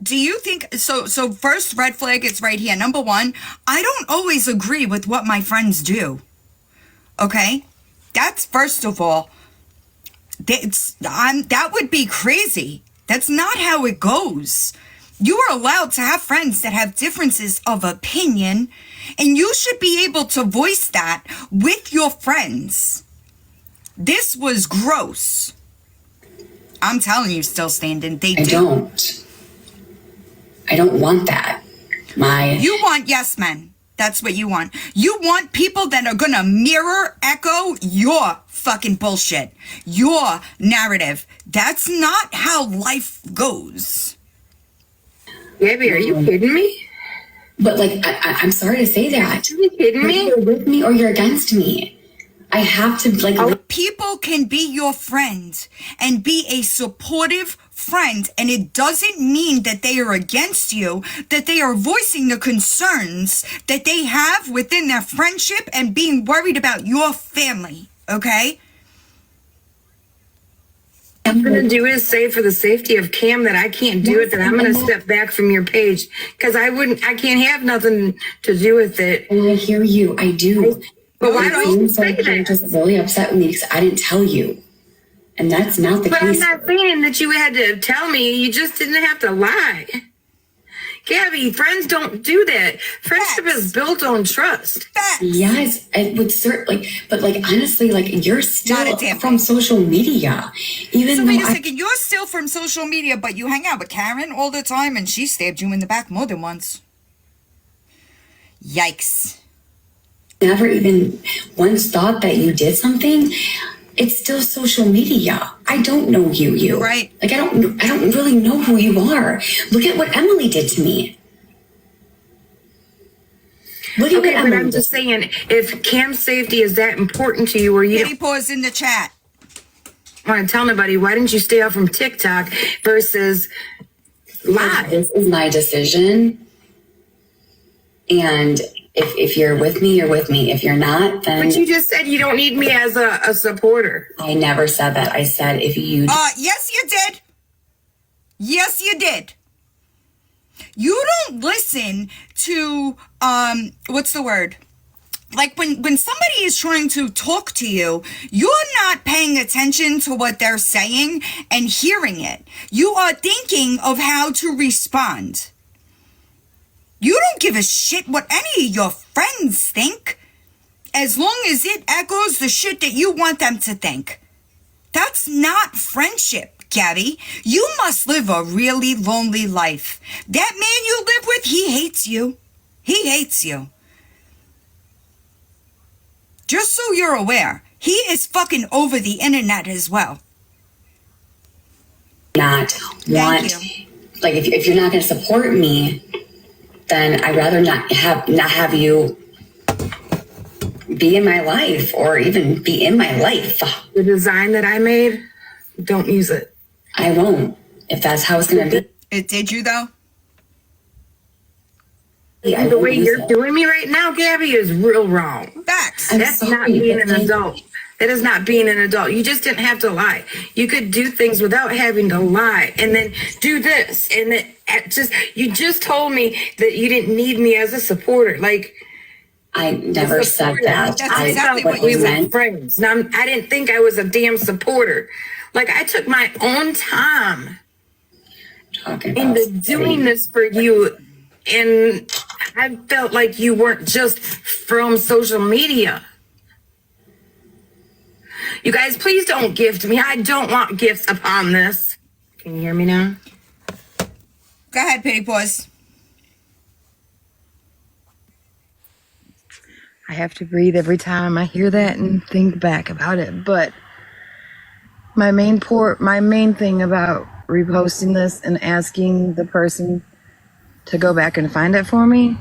Do you think so? First red flag is right here. Number one, I don't always agree with what my friends do. Okay, that's first of all. That would be crazy. That's not how it goes. You are allowed to have friends that have differences of opinion, and you should be able to voice that with your friends. This was gross. I'm telling you, still standing. I don't want that. You want yes men. That's what you want. You want people that are gonna mirror, echo your fucking bullshit, your narrative. That's not how life goes. Gabby, are you kidding me? But I'm sorry to say that. Are you kidding me? You're with me or you're against me. I have to People can be your friend and be a supportive friend, and it doesn't mean that they are against you, that they are voicing the concerns that they have within their friendship and being worried about your family, okay? I'm going to do is say for the safety of Cam that I can't do it, that I'm going to step back from your page, because I can't have nothing to do with it. And I hear you, I do. But why don't you say that? You're just really upset with me because I didn't tell you. And that's not the case. But I'm not saying that you had to tell me. You just didn't have to lie. Gabby, friends don't do that. Friendship is built on trust. Yes, it would certainly, but honestly, you're still from social media. So wait a second, you're still from social media, but you hang out with Karen all the time, and she stabbed you in the back more than once. Yikes. Never even once thought that you did something. It's still social media. I don't know you. You're right. I don't really know who you are. Look at what Emily did to me. Look at what Emily. But I'm just saying, if Cam's safety is that important to you, or you don't pause in the chat. Want to tell nobody, why didn't you stay off from TikTok versus live? This is my decision, and if you're with me, you're with me. If you're not, then... But you just said you don't need me as a supporter. I never said that. I said if you... Yes, you did. Yes, you did. You don't listen to, what's the word? like when somebody is trying to talk to you, you're not paying attention to what they're saying and hearing it. You are thinking of how to respond. You don't give a shit what any of your friends think, as long as it echoes the shit that you want them to think. That's not friendship, Gabby. You must live a really lonely life. That man you live with, he hates you. He hates you. Just so you're aware, he is fucking over the internet as well. Not want, like, if you're not going to support me, then I'd rather not have you be in my life or even be in my life. The design that I made, don't use it. I won't, if that's how it's going to be. Did you, though? I The won't way use you're it. doing me right now, Gabby, is real wrong. Facts. That's not being an adult. That is not being an adult. You just didn't have to lie. You could do things without having to lie, and then do this, and then you just told me that you didn't need me as a supporter. Like, I never said that. That's I exactly what what you you meant. were friends. Now, I didn't think I was a damn supporter. Like, I took my own time Talking about into doing this for you, and I felt like you weren't just from social media. You guys, please don't gift me. I don't want gifts upon this. Can you hear me now? Go ahead, Petty Paws. I have to breathe every time I hear that and think back about it. But my main thing about reposting this and asking the person to go back and find it for me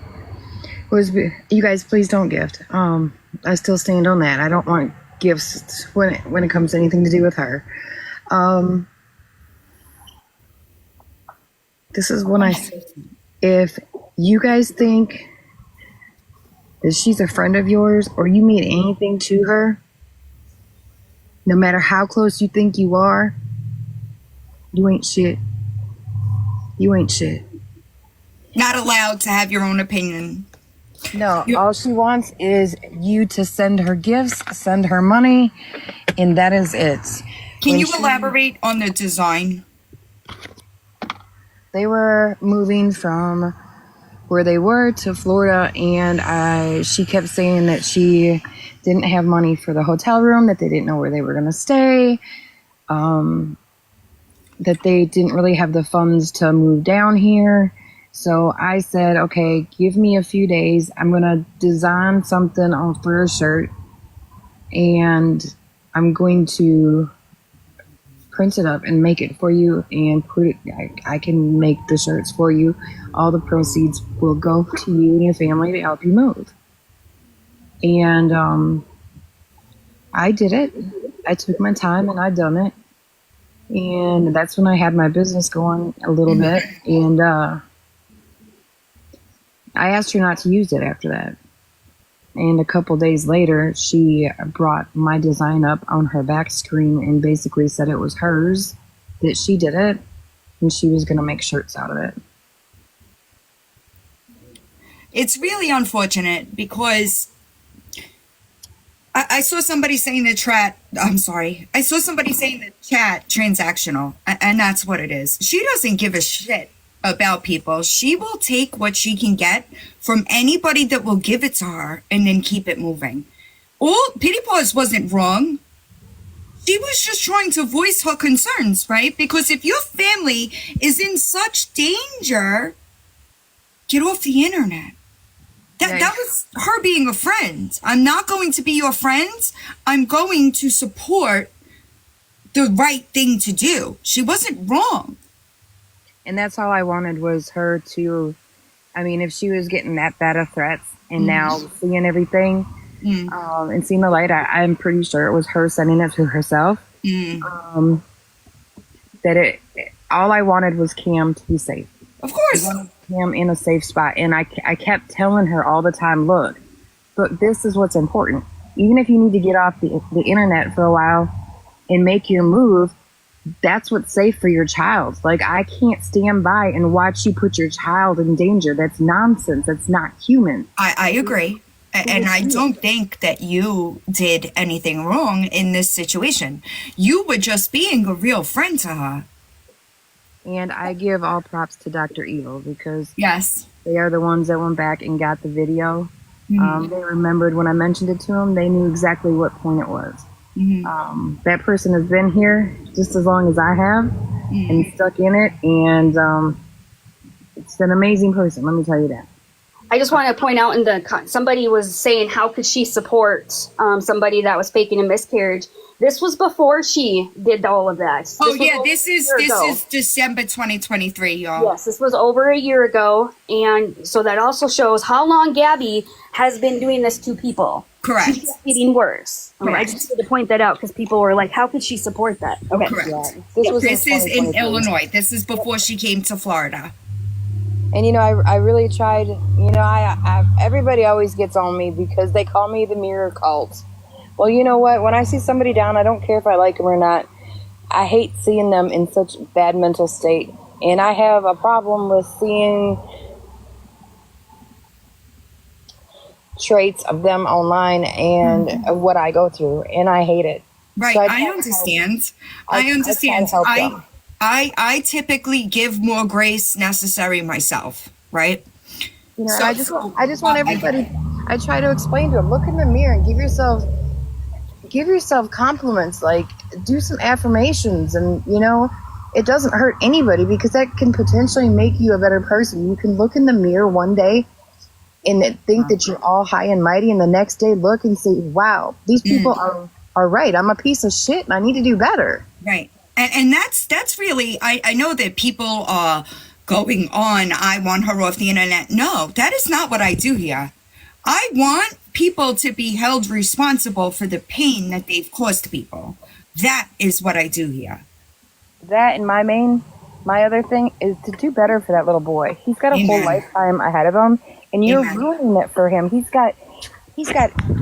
was, you guys, please don't gift. I still stand on that. I don't want gifts when it comes to anything to do with her. This is when I say, if you guys think that she's a friend of yours or you mean anything to her, no matter how close you think you are, you ain't shit. You ain't shit. Not allowed to have your own opinion. No, all she wants is you to send her gifts, send her money, and that is it. Can you elaborate on the design? They were moving from where they were to Florida, and she kept saying that she didn't have money for the hotel room, that they didn't know where they were going to stay, that they didn't really have the funds to move down here. So I said, okay, give me a few days. I'm going to design something for a shirt, and I'm going to print it up and make it for you and put it, I can make the shirts for you. All the proceeds will go to you and your family to help you move. And I did it. I took my time and I done it. And that's when I had my business going a little bit. And I asked her not to use it after that. And a couple days later, she brought my design up on her back screen and basically said it was hers, that she did it, and she was going to make shirts out of it. It's really unfortunate because I saw somebody saying the chat, I saw somebody saying the chat transactional, and that's what it is. She doesn't give a shit about people. She will take what she can get from anybody that will give it to her and then keep it moving. Pity Paws wasn't wrong. She was just trying to voice her concerns, right? Because if your family is in such danger, get off the internet. That was her being a friend. I'm not going to be your friend. I'm going to support the right thing to do. She wasn't wrong. And that's all I wanted was her to, I mean, if she was getting that bad of threats and now seeing everything and seeing the light, I'm pretty sure it was her sending it to herself. All I wanted was Cam to be safe. Of course. I wanted Cam in a safe spot. And I kept telling her all the time, look, this is what's important. Even if you need to get off the internet for a while and make your move, that's what's safe for your child. Like, I can't stand by and watch you put your child in danger. That's nonsense. That's not human. I agree. And I don't think that you did anything wrong in this situation. You were just being a real friend to her. And I give all props to Dr. Evil because yes, they are the ones that went back and got the video. They remembered when I mentioned it to them, they knew exactly what point it was. That person has been here just as long as I have and stuck in it. And it's an amazing person, let me tell you that. I just want to point out somebody was saying, how could she support somebody that was faking a miscarriage? This was before she did all of that. This is December 2023, y'all. Yes, this was over a year ago. And so that also shows how long Gabby has been doing this to people. Correct. She's getting worse. I just need to point that out because people were like, how could she support that? Okay. Correct. Yeah, this is in Illinois. This is before she came to Florida. And, you know, I really tried, you know, I everybody always gets on me because they call me the mirror cult. Well, you know what? When I see somebody down, I don't care if I like them or not. I hate seeing them in such bad mental state. And I have a problem with seeing traits of them online and of what I go through. And I hate it. Right. So I understand. I understand. I typically give more grace necessary myself, right? You know, I just want everybody. I try to explain to them. Look in the mirror and give yourself compliments. Like, do some affirmations, and you know, it doesn't hurt anybody because that can potentially make you a better person. You can look in the mirror one day and think that you're all high and mighty, and the next day look and say, "Wow, these people are right. I'm a piece of shit, and I need to do better." Right. And that's really, I know that people are going on, I want her off the internet. No, that is not what I do here. I want people to be held responsible for the pain that they've caused people. That is what I do here. That and my other thing is to do better for that little boy. He's got a whole lifetime ahead of him, and you're ruining it for him. He's got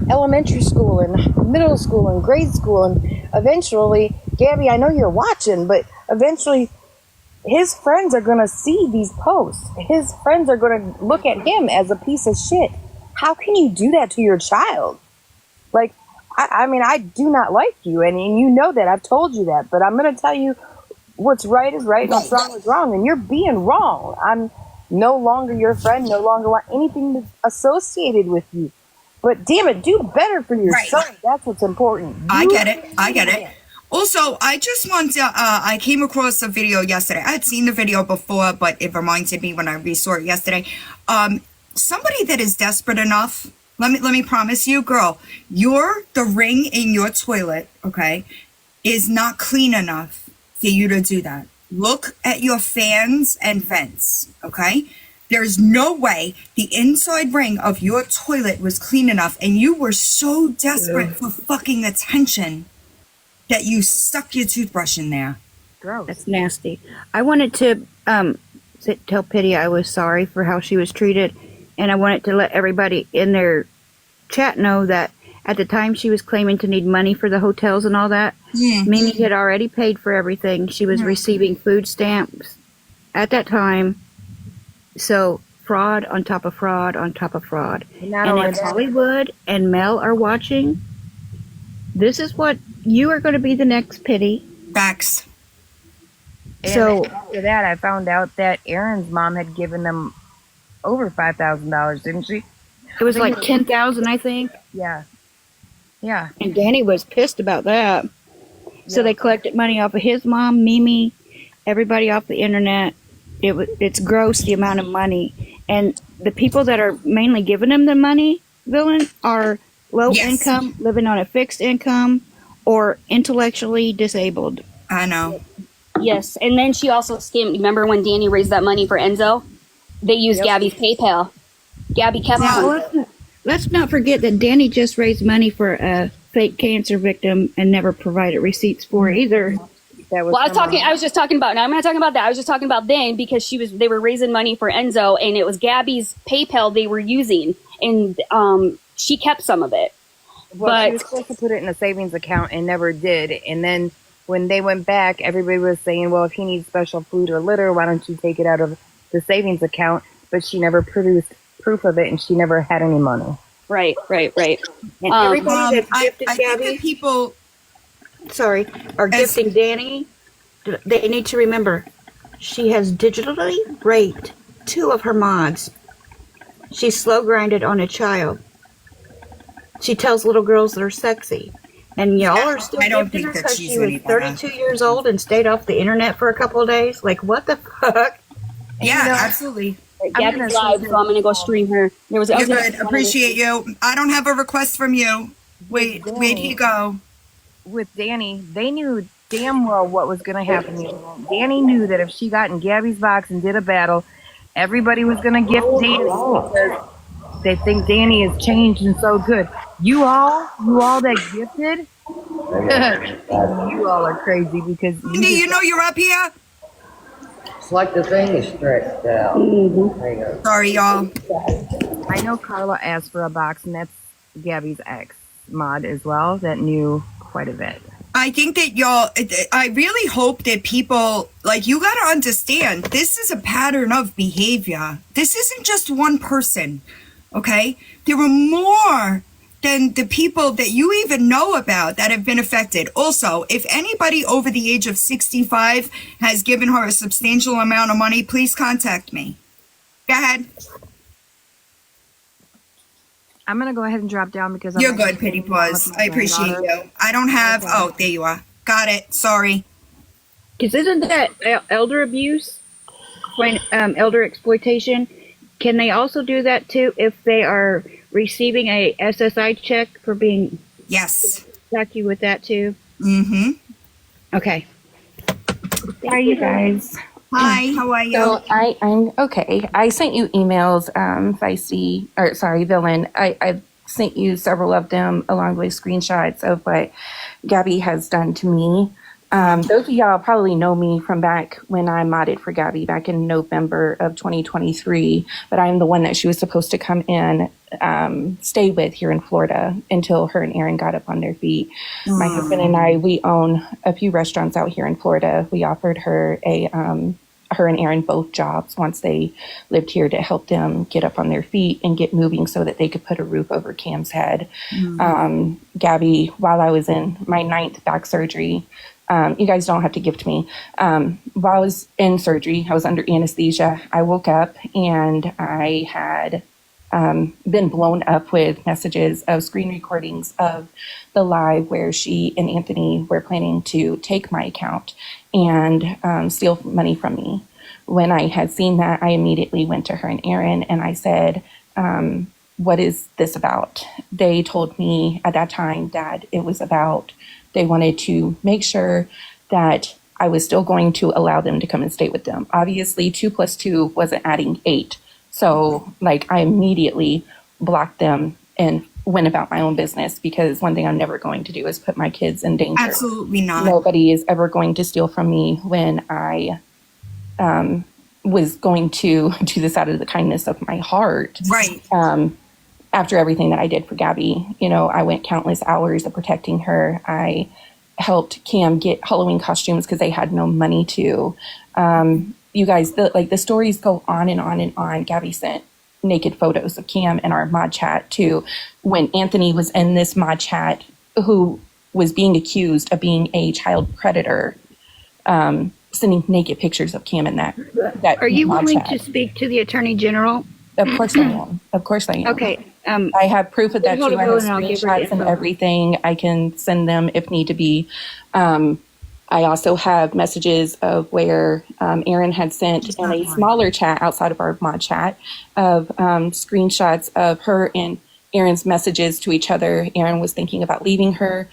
elementary school and middle school and grade school, and eventually, Gabby, I know you're watching, but eventually his friends are going to see these posts. His friends are going to look at him as a piece of shit. How can you do that to your child? Like, I mean, I do not like you, and you know that. I've told you that, but I'm going to tell you what's right is right and what's wrong is wrong, and you're being wrong. I'm no longer your friend, no longer want anything associated with you. But damn it, do better for your son. That's what's important. I get it. Also, I just want to, I came across a video yesterday. I had seen the video before, but it reminded me when I resaw it yesterday. Somebody that is desperate enough, let me promise you, girl, the ring in your toilet, okay, is not clean enough for you to do that. Look at your fans and vents, okay? There's no way the inside ring of your toilet was clean enough, and you were so desperate for fucking attention that you stuck your toothbrush in there. Gross. That's nasty. I wanted to tell Pitty I was sorry for how she was treated, and I wanted to let everybody in their chat know that at the time she was claiming to need money for the hotels and all that, Mimi had already paid for everything. She was receiving food stamps at that time. So fraud on top of fraud on top of fraud. And if Hollywood and Mel are watching, this is what you are going to be the next Pitty. Facts. So after that, I found out that Aaron's mom had given them over $5,000, didn't she? It was like 10,000, I think. Yeah. And Danny was pissed about that. So they collected money off of his mom, Mimi, everybody off the internet. It's gross, the amount of money. And the people that are mainly giving them the money, Villain, are low income, living on a fixed income, or intellectually disabled. I know. Yes, and then she also skimmed. Remember when Danny raised that money for Enzo? They used Gabby's PayPal. Gabby kept on. Let's not forget that Danny just raised money for a fake cancer victim and never provided receipts for it either. I was just talking about. Now I'm not talking about that. I was just talking about then because they were raising money for Enzo, and it was Gabby's PayPal they were using, and she kept some of it. Well, she was supposed to put it in a savings account and never did. And then when they went back, everybody was saying, well, if he needs special food or litter, why don't you take it out of the savings account? But she never produced proof of it, and she never had any money. Right. And everybody that's I gifted think Gabby, that people, are as gifting Danny, they need to remember she has digitally raped 2 of her mods. She slow grinded on a child. She tells little girls they're sexy. And y'all are still I don't gifting her think that because she's she was any better. 32 years old and stayed off the internet for a couple of days. Like, what the fuck? Yeah, absolutely. Gabby's live, so I'm gonna go stream her. You're good. Appreciate you. I don't have a request from you. Wait, here you go. With Danny, they knew damn well what was going to happen. Danny knew that if she got in Gabby's box and did a battle, everybody was going to gift Danny because they think Danny has changed and so good. You all that gifted, you all are crazy because Cindy, you know you're up here? It's like the thing is stretched out. Hang on. Sorry, y'all. I know Carla asked for a box, and that's Gabby's ex mod as well that knew quite a bit. I think that I really hope that people, like, you got to understand, this is a pattern of behavior. This isn't just one person, okay? There are more than the people that you even know about that have been affected. Also, if anybody over the age of 65 has given her a substantial amount of money, please contact me. Go ahead. I'm going to go ahead and drop down because You're good, Pity Paws. I appreciate you. I don't have, oh, there you are. Got it. Sorry. Because isn't that elder abuse? Elder exploitation? Can they also do that too if they are receiving a SSI check for being... Yes. Attack you with that too? Mm-hmm. Okay. How are you guys? Hi, how are you? So I'm okay. I sent you emails, Villain. I sent you several of them along with screenshots of what Gabby has done to me. Those of y'all probably know me from back when I modded for Gabby back in November of 2023, but I'm the one that she was supposed to come in, stay with here in Florida until her and Aaron got up on their feet. My husband and I, we own a few restaurants out here in Florida. We offered her her and Aaron both jobs once they lived here to help them get up on their feet and get moving so that they could put a roof over Cam's head. Gabby, while I was in my 9th back surgery, you guys don't have to gift me. While I was in surgery, I was under anesthesia. I woke up and I had been blown up with messages of screen recordings of the live where she and Anthony were planning to take my account and steal money from me. When I had seen that, I immediately went to her and Aaron and I said, what is this about? They told me at that time that it was about, they wanted to make sure that I was still going to allow them to come and stay with them. Obviously, 2 + 2 wasn't adding 8. So, I immediately blocked them and went about my own business because one thing I'm never going to do is put my kids in danger. Absolutely not. Nobody is ever going to steal from me when I was going to do this out of the kindness of my heart. Right. After everything that I did for Gabby, I went countless hours of protecting her. I helped Cam get Halloween costumes because they had no money to. You guys, the stories go on and on and on. Gabby sent naked photos of Cam in our mod chat to when Anthony was in this mod chat, who was being accused of being a child predator, sending naked pictures of Cam in that Are you mod willing chat. to speak to the Attorney General? Of course I am. Of course I am. Okay. I have proof of that hold too. I on, have and I'll give her the screenshots and info. everything. I can send them if need to be. I also have messages of where Aaron had sent in a smaller chat outside of our mod chat of screenshots of her and Aaron's messages to each other. Aaron was thinking about leaving her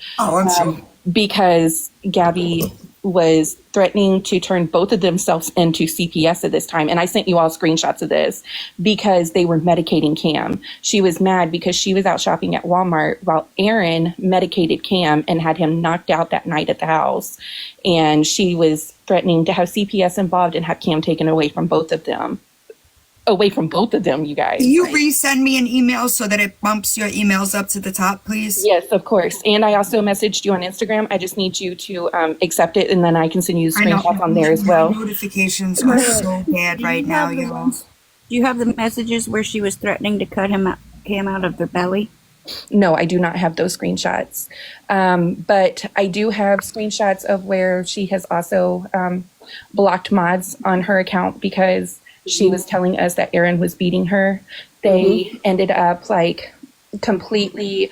because Gabby was threatening to turn both of themselves into CPS at this time. And I sent you all screenshots of this because they were medicating Cam. She was mad because she was out shopping at Walmart while Aaron medicated Cam and had him knocked out that night at the house. And she was threatening to have CPS involved and have Cam taken away from both of them. You guys. Can you resend me an email so that it bumps your emails up to the top, please? Yes, of course. And I also messaged you on Instagram. I just need you to accept it, and then I can send you screenshots on there as well. Notifications are so bad right now, y'all. Do you have the messages where she was threatening to cut him Cam out of their belly? No, I do not have those screenshots. But I do have screenshots of where she has also blocked mods on her account because she was telling us that Aaron was beating her. They ended up like completely.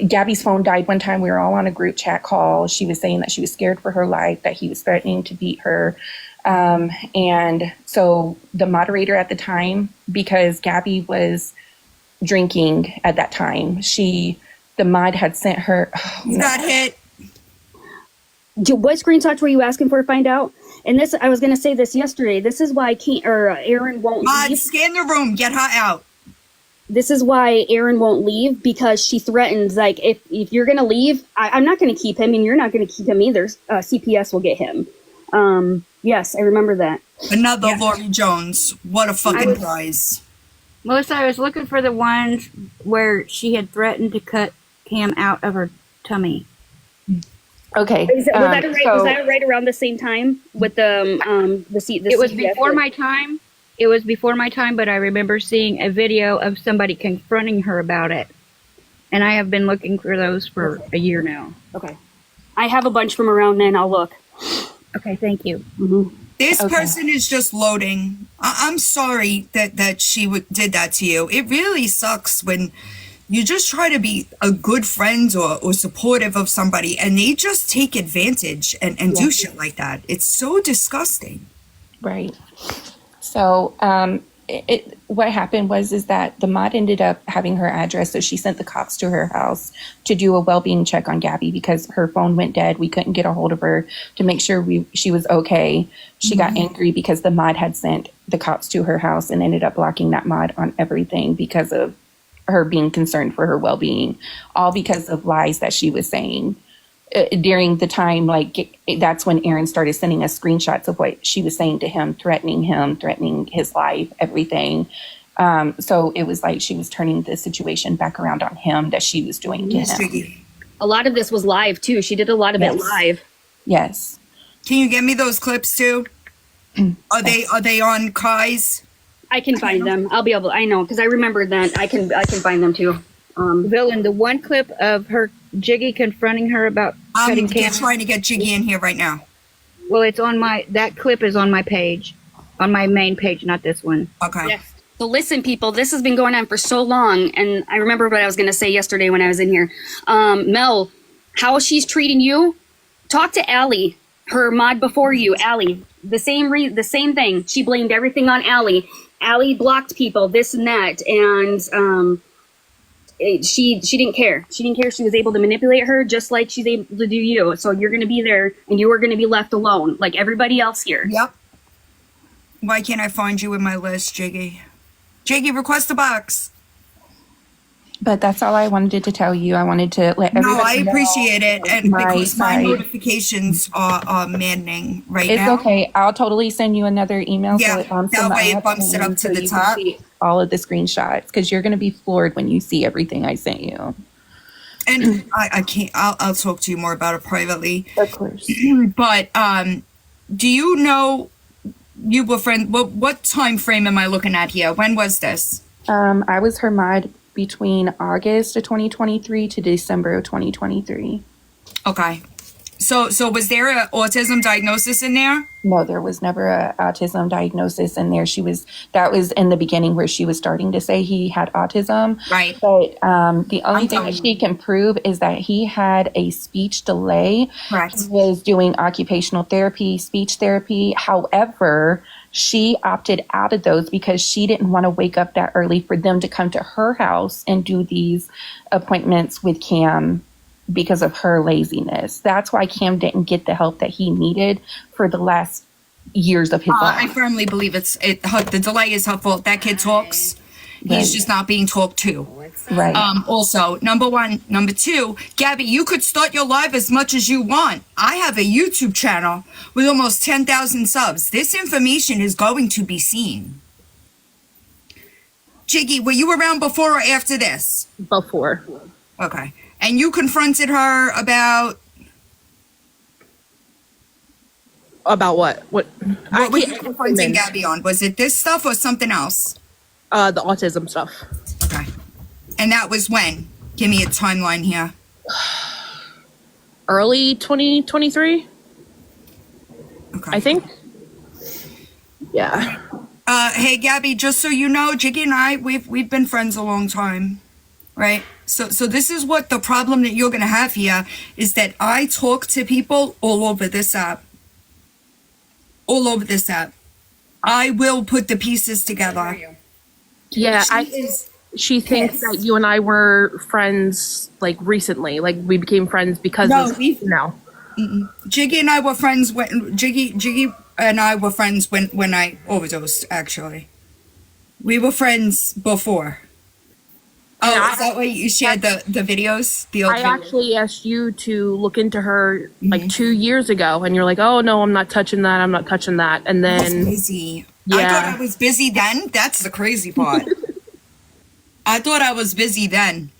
Gabby's phone died one time. We were all on a group chat call. She was saying that she was scared for her life, that he was threatening to beat her. And so the moderator at the time, because Gabby was drinking at that time, the mod had sent her. Got hit. What screenshots were you asking for to find out? And this, I was going to say this yesterday. This is why Aaron won't leave. Scan the room. Get her out. This is why Aaron won't leave, because she threatens, like, if you're going to leave, I'm not going to keep him, and you're not going to keep him either. CPS will get him. Yes, I remember that. Another Lori Jones. What a fucking prize. Melissa, I was looking for the ones where she had threatened to cut Cam out of her tummy. Okay. Was that right around the same time with the It was before my time. It was before my time, but I remember seeing a video of somebody confronting her about it. And I have been looking for those for a year now. Okay. I have a bunch from around then. I'll look. Okay, thank you. This person is just loading. I'm sorry that she did that to you. It really sucks when you just try to be a good friend or supportive of somebody and they just take advantage and do shit like that. It's so disgusting. Right. So what happened is that the mod ended up having her address, so she sent the cops to her house to do a well-being check on Gabby because her phone went dead. We couldn't get a hold of her to make sure she was okay. She got angry because the mod had sent the cops to her house and ended up blocking that mod on everything because of her being concerned for her well-being, all because of lies that she was saying. During the time, that's when Aaron started sending us screenshots of what she was saying to him, threatening his life, everything. So it was like she was turning the situation back around on him that she was doing to him. A lot of this was live too. She did a lot of it live. Yes. Can you get me those clips too? Are they on Kai's? I can find them. I'll be able. I know because I remember that. I can find them too. Villain, the one clip of her Jiggy confronting her about cutting Cam. I'm trying to get Jiggy in here right now. Well, it's on that clip is on my page, on my main page, not this one. Okay. Yes. So listen, people, this has been going on for so long, and I remember what I was going to say yesterday when I was in here. Mel, how she's treating you? Talk to Allie, her mod before you, Allie. The same thing. She blamed everything on Allie. Allie blocked people, this and that, and she didn't care. She didn't care. She was able to manipulate her just like she's able to do you. So you're going to be there, and you are going to be left alone, like everybody else here. Yep. Why can't I find you in my list, Jiggy? Jiggy, request a box. But that's all I wanted to tell you. I wanted to let everybody know. No, I appreciate it. And because my notifications are maddening now. It's okay. I'll totally send you another email. Yeah, so it bumps that way it bumps it up to the top. All of the screenshots, because you're going to be floored when you see everything I sent you. And I can't, I'll talk to you more about it privately. Of course. But do you know, you were friend, what time frame am I looking at here? When was this? I was her mod between August of 2023 to December of 2023. Okay. So was there an autism diagnosis in there? No, there was never an autism diagnosis in there. That was in the beginning where she was starting to say he had autism. Right. But the only thing that she can prove is that he had a speech delay. Correct. He was doing occupational therapy, speech therapy. However, she opted out of those because she didn't want to wake up that early for them to come to her house and do these appointments with Cam because of her laziness. That's why Cam didn't get the help that he needed for the last years of his life. I firmly believe the delay is her fault. That kid talks. He's just not being talked to. Right. Also, number one. Number two, Gabby, you could start your live as much as you want. I have a YouTube channel with almost 10,000 subs. This information is going to be seen. Jiggy, were you around before or after this? Before. Okay. And you confronted her about what? What were you confronting Gabby on? Was it this stuff or something else? The autism stuff. Okay. And that was when? Give me a timeline here. Early 2023. Okay. I think. Yeah. Hey Gabby, just so you know, Jiggy and I, we've been friends a long time, right? So this is what the problem that you're gonna have here is that I talk to people all over this app. All over this app. I will put the pieces together. Yeah, she thinks pissed. that you and I were friends like recently, like we became friends because no. Jiggy and I were friends when Jiggy and I were friends when I overdosed. Actually, we were friends before. Oh, is that why you shared the videos? The old I videos? actually asked you to look into her like 2 years ago, and you're like, "Oh no, I'm not touching that. I'm not touching that." And I was then busy. Yeah. I thought I was busy then. That's the crazy part. I thought I was busy then.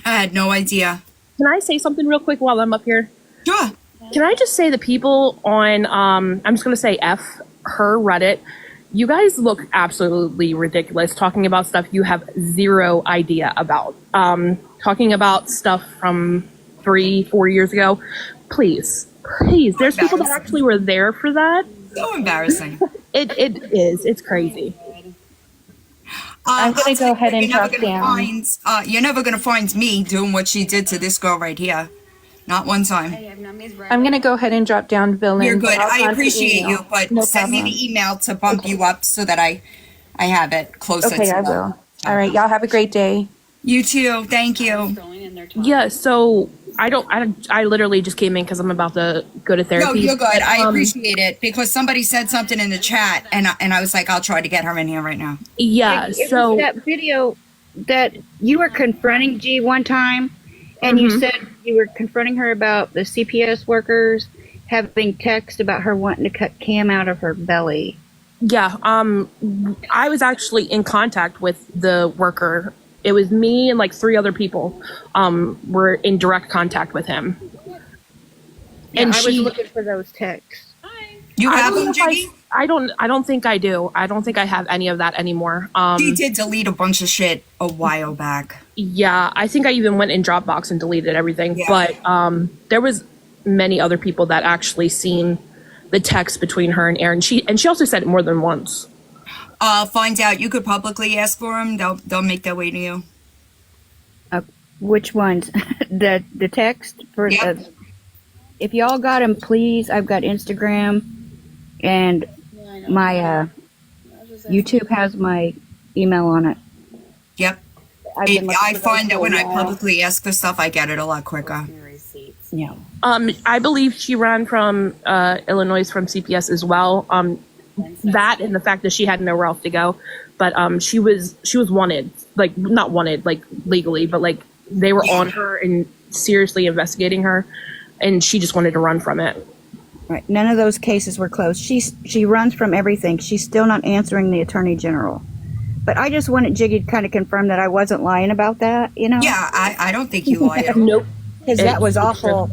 I had no idea. Can I say something real quick while I'm up here? Sure. Can I just say the people on I'm just gonna say her Reddit, you guys look absolutely ridiculous talking about stuff you have zero idea about. Talking about stuff from 3-4 years ago. Please. There's people that actually were there for that. So embarrassing. It is. It's crazy. I'm going to go ahead and drop down. You're never going to find me doing what she did to this girl right here. Not one time. I'm going to go ahead and drop down villain. You're good. but I'll I contact appreciate email. you, but No send me problem. the email to bump you up so that I have it closer Okay, to I the- will. All right, y'all have a great day. You too. Thank you. Yeah, so I literally just came in because I'm about to go to therapy. No, you're good. I Um, appreciate it because somebody said something in the chat and I was like, I'll try to get her in here right now. Yeah, It so was that video that you were confronting G one time, and you said you were confronting her about the CPS workers having text about her wanting to cut Cam out of her belly. yeah, I was actually in contact with the worker. It was me and like 3 other people were in direct contact with him. Yeah, And I was looking for those texts. You I have don't them, know if Jiggy? I don't think I do. I don't think I have any of that anymore. She did delete a bunch of shit a while back. Yeah, I think I even went in Dropbox and deleted everything. Yeah. But there was many other people that actually seen the text between her and Aaron. She also said it more than once. Find out. You could publicly ask for them. They'll make their way to you. Which ones? the text for the. If y'all got them, please. I've got Instagram, and my YouTube has my email on it. Yep. I find that when I publicly ask for stuff, I get it a lot quicker. Yeah. I believe she ran from Illinois from CPS as well. That and the fact that she had nowhere else to go, but she was wanted, like not wanted, like legally, but like they were on her and seriously investigating her, and she just wanted to run from it. Right. None of those cases were closed. She runs from everything. She's still not answering the Attorney General. But I just wanted Jiggy to kind of confirm that I wasn't lying about that, you know? Yeah, I don't think you lied. Nope. Because that was awful.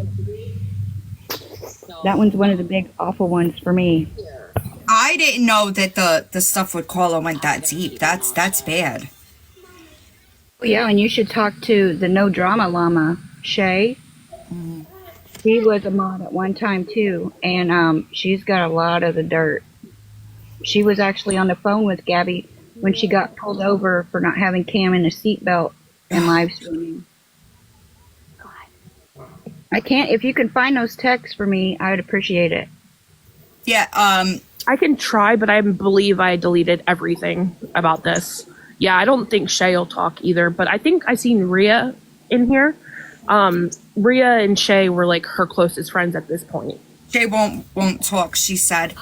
That one's one of the big awful ones for me. I didn't know that the stuff with Carla went that deep. That's bad. Yeah, and you should talk to the No Drama Llama, Shay. She was a mod at one time too, and she's got a lot of the dirt. She was actually on the phone with Gabby when she got pulled over for not having Cam in a seatbelt and live streaming. I can't. If you can find those texts for me, I would appreciate it. Yeah. I can try, but I believe I deleted everything about this. Yeah, I don't think Shay will talk either, but I think I seen Rhea in here. Rhea and Shay were like her closest friends at this point. Shay won't talk, she said.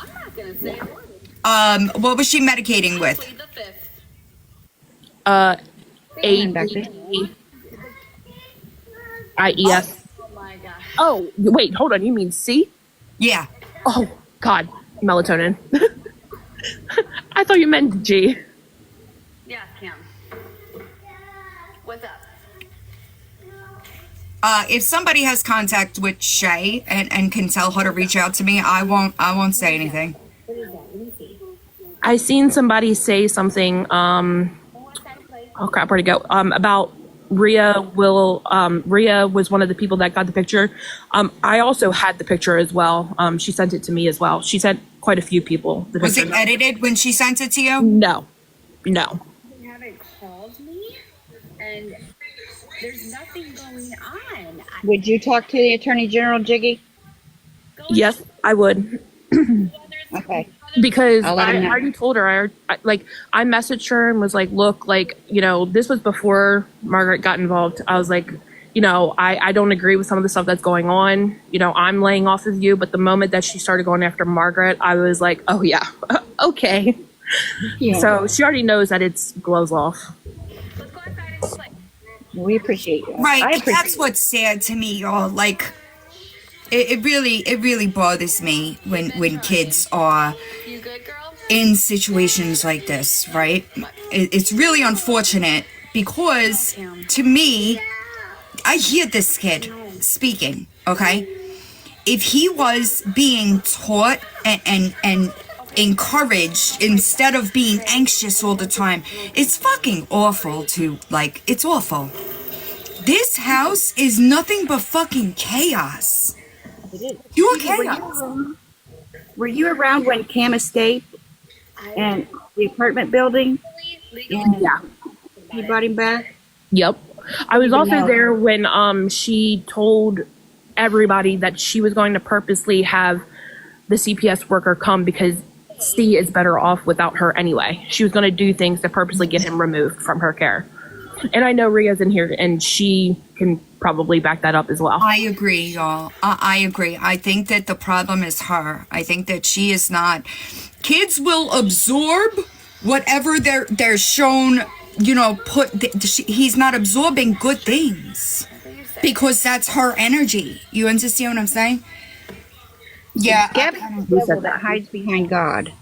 What was she medicating with? IES. Oh, wait, hold on. You mean C? Yeah. Oh, God. Melatonin. I thought you meant G. Yeah, Cam. What's up? If somebody has contact with Shay and can tell her to reach out to me, I won't say anything. I seen somebody say something, oh crap, where'd it go? About Rhea was one of the people that got the picture. I also had the picture as well. She sent it to me as well. She sent quite a few people the Was picture. it edited when she sent it to you? No. They haven't called me, and there's nothing going on. Would you talk to the Attorney General, Jiggy? Yes, I would. Okay. Because I'll let I him know. already told her, I messaged her and was like, look, this was before Margaret got involved. I was like, I don't agree with some of the stuff that's going on. I'm laying off of you. But the moment that she started going after Margaret, I was like, oh yeah, okay. Yeah. So she already knows that it's glows off. We appreciate you. Right. I appreciate That's what's sad to me, y'all. Like, it really bothers me when kids are in situations like this, right? It's really unfortunate because, to me, I hear this kid speaking, okay? If he was being taught and encouraged instead of being anxious all the time, it's fucking awful it's awful. This house is nothing but fucking chaos. Pure chaos. Were you around when Cam escaped and the apartment building? Yeah. He brought him back? Yep. I was also there when she told everybody that she was going to purposely have the CPS worker come because C is better off without her anyway. She was going to do things to purposely get him removed from her care. And I know Rhea's in here and she can probably back that up as well. I agree, y'all. I agree. I think that the problem is her. I think that she is not. Kids will absorb whatever they're shown. He's not absorbing good things because that's her energy. You understand what I'm saying? Yeah. Gabby's the devil that hides behind God.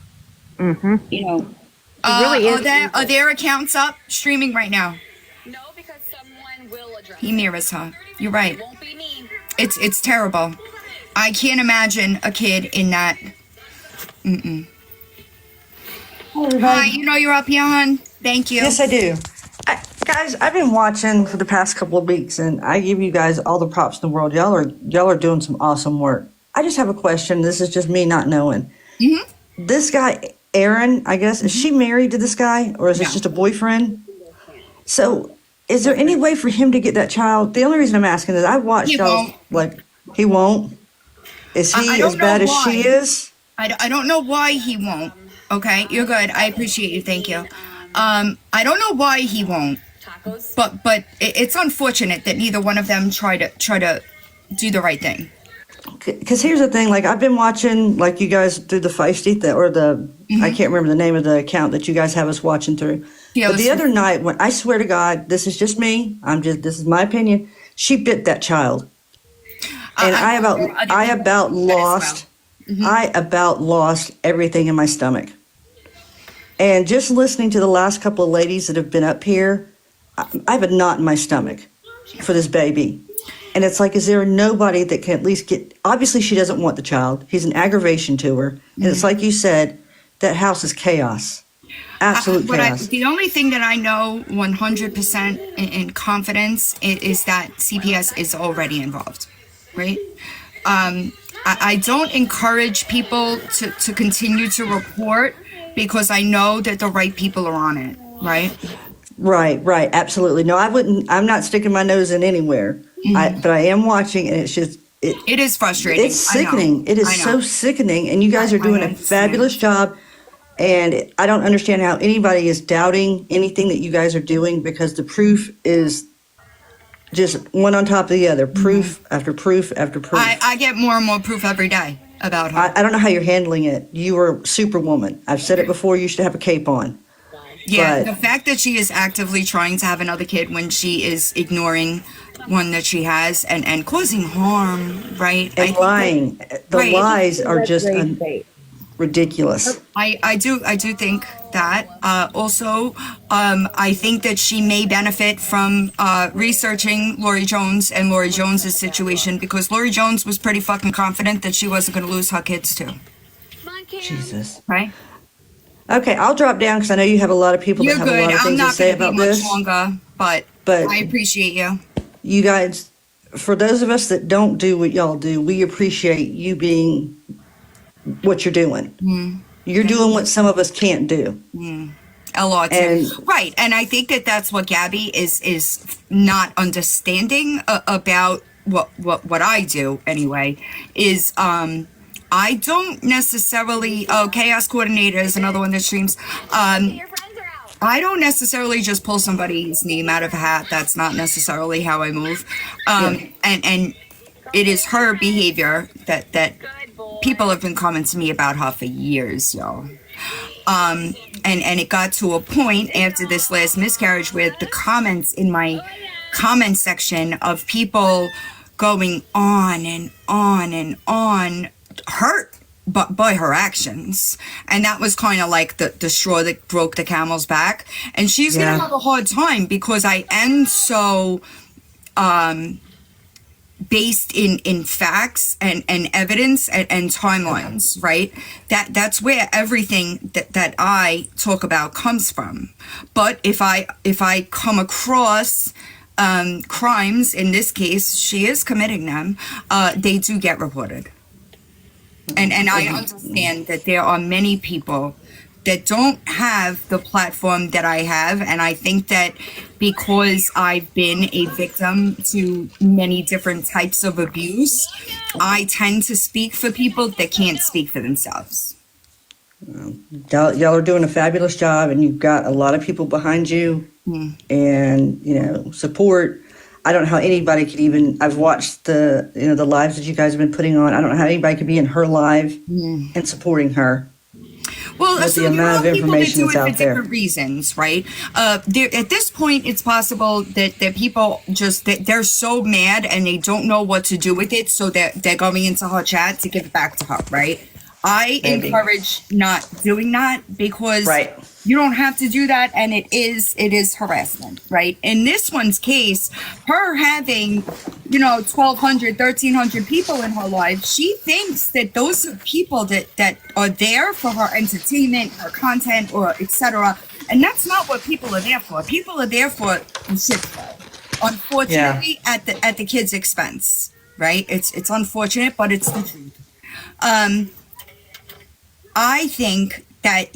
Mm-hmm. Really is. Are their accounts up streaming right now? No, because someone will address He mirrors her. You're right. it. Won't be me. It's terrible. I can't imagine a kid in that. Hi, you're up here, hon. Thank you. Yes, I do. Guys, I've been watching for the past couple of weeks, and I give you guys all the props in the world. Y'all are doing some awesome work. I just have a question. This is just me not knowing. Mm-hmm. This guy, Aaron, I guess, is she married to this guy, or is this just a boyfriend? So, is there any way for him to get that child? The only reason I'm asking is I watched y'all, he won't. Is he as bad as she is? I don't know why he won't. Okay, you're good. I appreciate you. Thank you. I don't know why he won't. But it's unfortunate that neither one of them try to do the right thing. Because here's the thing, I've been watching, you guys do the Feisty, I can't remember the name of the account that you guys have us watching through. Yeah, but the other night, when I swear to God, this is just me, this is my opinion, she bit that child. And I about lost everything in my stomach. And just listening to the last couple of ladies that have been up here, I have a knot in my stomach for this baby. And it's is there nobody that can at least obviously she doesn't want the child. He's an aggravation to her. And it's like you said, that house is chaos. Absolute chaos. The only thing that I know 100% in confidence is that CPS is already involved, right? I don't encourage people to continue to report because I know that the right people are on it, right? Right, absolutely. No, I wouldn't. I'm not sticking my nose in anywhere. But I am watching, and it's just it is frustrating. It's sickening. It is so sickening, and you guys are doing a fabulous job. And I don't understand how anybody is doubting anything that you guys are doing because the proof is just one on top of the other. Proof after proof after proof. I get more and more proof every day about her. I don't know how you're handling it. You are Superwoman. I've said it before. You should have a cape on. Yeah, the fact that she is actively trying to have another kid when she is ignoring one that she has and causing harm, right? And lying. The lies are just ridiculous. I do think that. Also, I think that she may benefit from researching Lori Jones and Lori Jones's situation because Lori Jones was pretty fucking confident that she wasn't going to lose her kids too. Jesus. Right? Okay, I'll drop down because I know you have a lot of people that have a lot of things to say about this. You're good. but But I appreciate you. you guys, for those of us that don't do what y'all do, we appreciate you being what you're doing. You're doing what some of us can't do. A lot too. And Right. And I think that that's what Gabby is not understanding about what I do anyway, is I don't necessarily, chaos coordinator is another one that streams. I don't necessarily just pull somebody's name out of a hat. That's not necessarily how I move. And it is her behavior that people have been coming to me about her for years, y'all. And it got to a point after this last miscarriage where the comments in my comment section of people going on and on and on hurt but by her actions, and that was kind of like the straw that broke the camel's back. And she's gonna have a hard time because I am so based in facts and evidence and timelines, right? That's where everything that I talk about comes from. But if I come across crimes, in this case she is committing them, they do get reported. And I understand that there are many people that don't have the platform that I have, and I think that because I've been a victim to many different types of abuse, I tend to speak for people that can't speak for themselves. y'all are doing a fabulous job, and you've got a lot of people behind you, and support. I don't know how anybody could even. I've watched the lives that you guys have been putting on. I don't know how anybody could be in her live and supporting her. Well, with so the amount of information people that that's do it out for there. different reasons, right? At this point, it's possible that people just they're so mad and they don't know what to do with it, so they're going into her chat to give it back to her, right? I encourage not doing that because you don't have to do that, and it is harassment, right? In this one's case, her having 1,200, 1,300 people in her life, she thinks that those are people that are there for her entertainment, her content, or etc. And that's not what people are there for. People are there for the shit show. Unfortunately, at the kid's expense, right? It's unfortunate, but it's the truth. I think that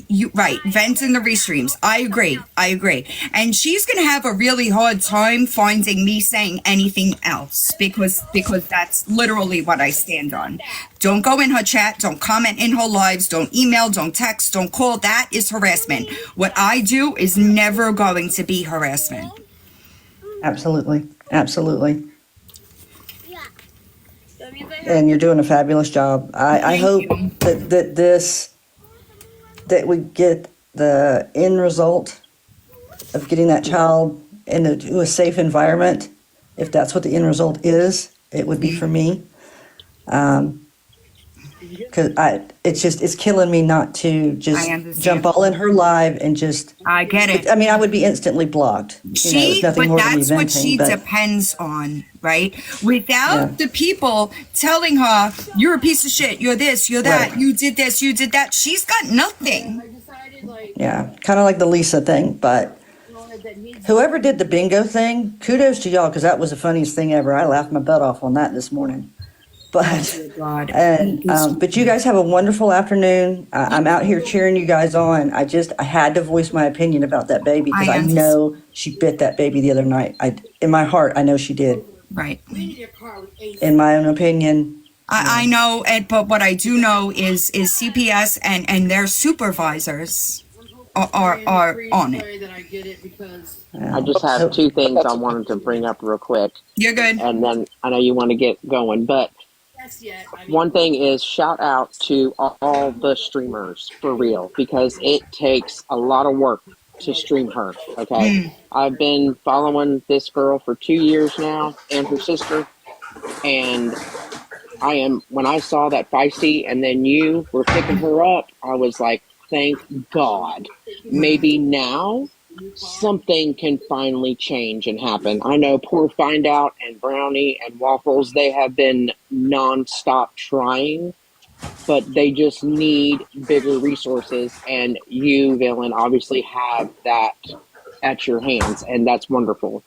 vent in the restreams. I agree. And she's gonna have a really hard time finding me saying anything else because that's literally what I stand on. Don't go in her chat, don't comment in her lives, don't email, don't text, don't call. That is harassment. What I do is never going to be harassment. Absolutely. And you're doing a fabulous job. I hope that we get the end result of getting that child into a safe environment. If that's what the end result is, it would be for me. Because it's killing me not to just jump all in her live and just. I get it. I mean, I would be instantly blocked. But that's what she depends on, right? Without the people telling her, you're a piece of shit, you're this, you're that, you did this, you did that, she's got nothing. Yeah, kind of like the Lisa thing, but whoever did the bingo thing, kudos to y'all, because that was the funniest thing ever. I laughed my butt off on that this morning. But but you guys have a wonderful afternoon. I'm out here cheering you guys on. I had to voice my opinion about that baby because I know she bit that baby the other night. In my heart, I know she did. Right. In my own opinion. I know, but what I do know is CPS and their supervisors are on it. I just have two things I wanted to bring up real quick. You're good. And then I know you want to get going, but one thing is shout out to all the streamers for real, because it takes a lot of work to stream her. Okay. I've been following this girl for 2 years now and her sister. And when I saw that feisty and then you were picking her up, I was like, thank God. Maybe now something can finally change and happen. I know poor Find Out and Brownie and Waffles, they have been nonstop trying, but they just need bigger resources. And you, Villain, obviously have that at your hands, and that's wonderful.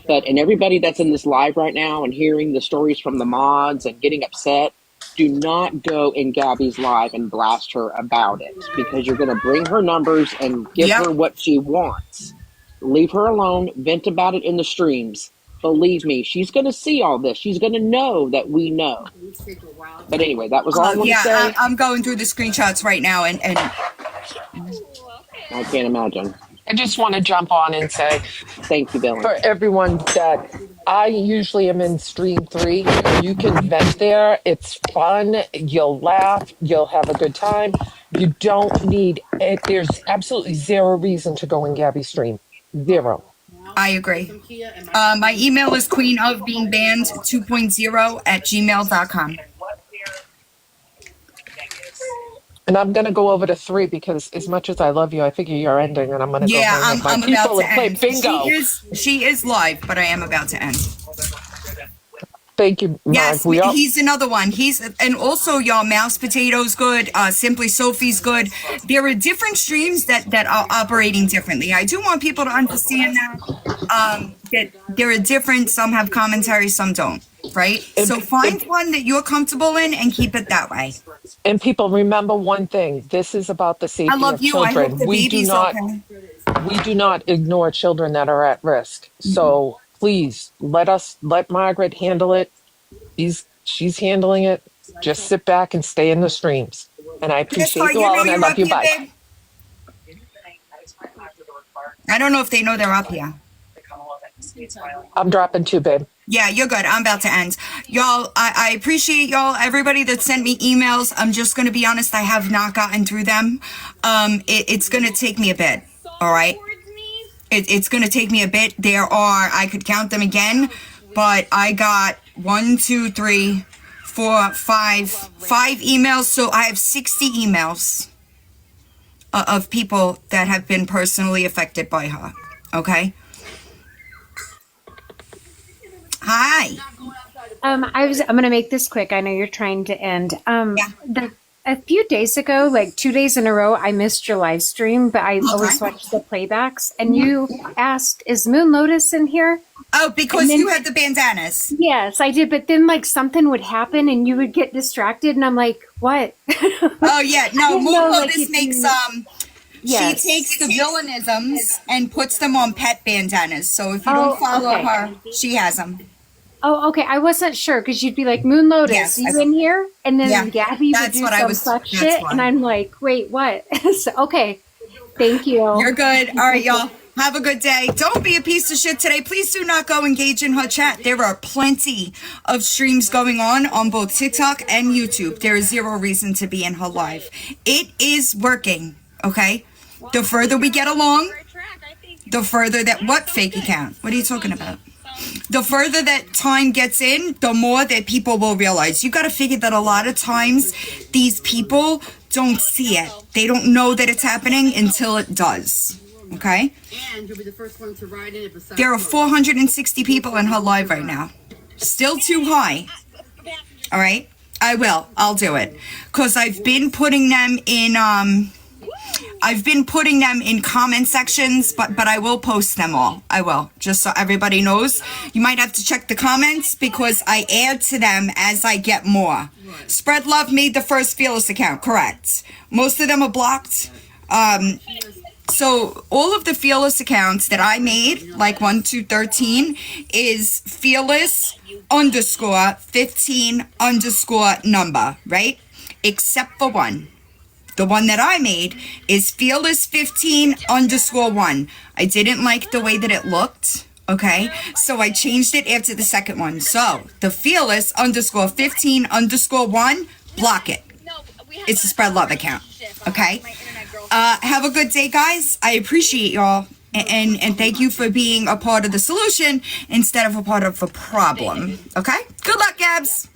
And everybody that's in this live right now and hearing the stories from the mods and getting upset, do not go in Gabby's live and blast her about it, because you're going to bring her numbers and give her what she wants. Leave her alone. Vent about it in the streams. Believe me, she's going to see all this. She's going to know that we know. But anyway, that was all I wanted to say. I'm going through the screenshots right now, and I can't imagine. I just want to jump on and say thank you, Bill. For everyone that I usually am in stream 3. You can vent there. It's fun. You'll laugh. You'll have a good time. You don't need it. There's absolutely zero reason to go in Gabby's stream. Zero. I agree. My email is queenofbeingbanned2.0@gmail.com. And I'm going to go over to 3 because as much as I love you, I figure you're ending, and I'm going to go hang with my I'm people about to and play end. bingo. She is live, but I am about to end. Thank you, Mark. Yes, he's another one. And also y'all, Mouse Potato's good. Simply Sophie's good. There are different streams that are operating differently. I do want people to understand that there are different. Some have commentary, some don't. Right? So find one that you're comfortable in and keep it that way. And people, remember one thing. This is about the safety of children. I hope the baby's okay. We do not ignore children that are at risk. So please let Margaret handle it. She's handling it. Just sit back and stay in the streams. And I appreciate you all, and I love you. Bye. I don't know if they know they're up here. I'm dropping 2, babe. Yeah, you're good. I'm about to end. Y'all, I appreciate y'all, everybody that sent me emails. I'm just going to be honest, I have not gotten through them. It's going to take me a bit, all right? It's going to take me a bit. I could count them again, but I got 1, 2, 3, 4, 5 emails. So I have 60 emails of people that have been personally affected by her, okay? Hi. I'm going to make this quick. I know you're trying to end. A few days ago, like 2 days in a row, I missed your live stream, but I always watch the playbacks. And you asked, "Is Moon Lotus in here?" Oh, because you had the bandanas. Yes, I did. But then, like, something would happen, and you would get distracted, and I'm like, "What?" Oh yeah, no. Moon Lotus makes Yes. She takes the villainisms and puts them on pet bandanas. So if you don't follow her, she has them. Oh, okay. I wasn't sure because you'd be like, "Moon Lotus, you in here?" And then Gabby would do some suck shit, and I'm like, "Wait, what?" So, okay, thank you. You're good. All right, y'all. Have a good day. Don't be a piece of shit today. Please do not go engage in her chat. There are plenty of streams going on both TikTok and YouTube. There is zero reason to be in her live. It is working. Okay. The further we get along, the further that what fake account? What are you talking about? The further that time gets in, the more that people will realize. You got to figure that a lot of times these people don't see it. They don't know that it's happening until it does. Okay? And you'll be the first one to ride in it besides there are 460 people in her live right now. Still too high. All right? I'll do it. Because I've been putting them in comment sections, but I will post them all. I will, just so everybody knows. You might have to check the comments because I add to them as I get more. Spread Love made the first Fearless account, correct. Most of them are blocked. So all of the Fearless accounts that I made, like 1 to 13, is Fearless_15_number, right? Except for one. The one that I made is Fearless15_1. I didn't like the way that it looked, okay? So I changed it after the second one. So the Fearless_15_1, block it. It's a Spread Love account, okay? Have a good day, guys. I appreciate y'all. And thank you for being a part of the solution instead of a part of the problem, okay? Good luck, Gabs.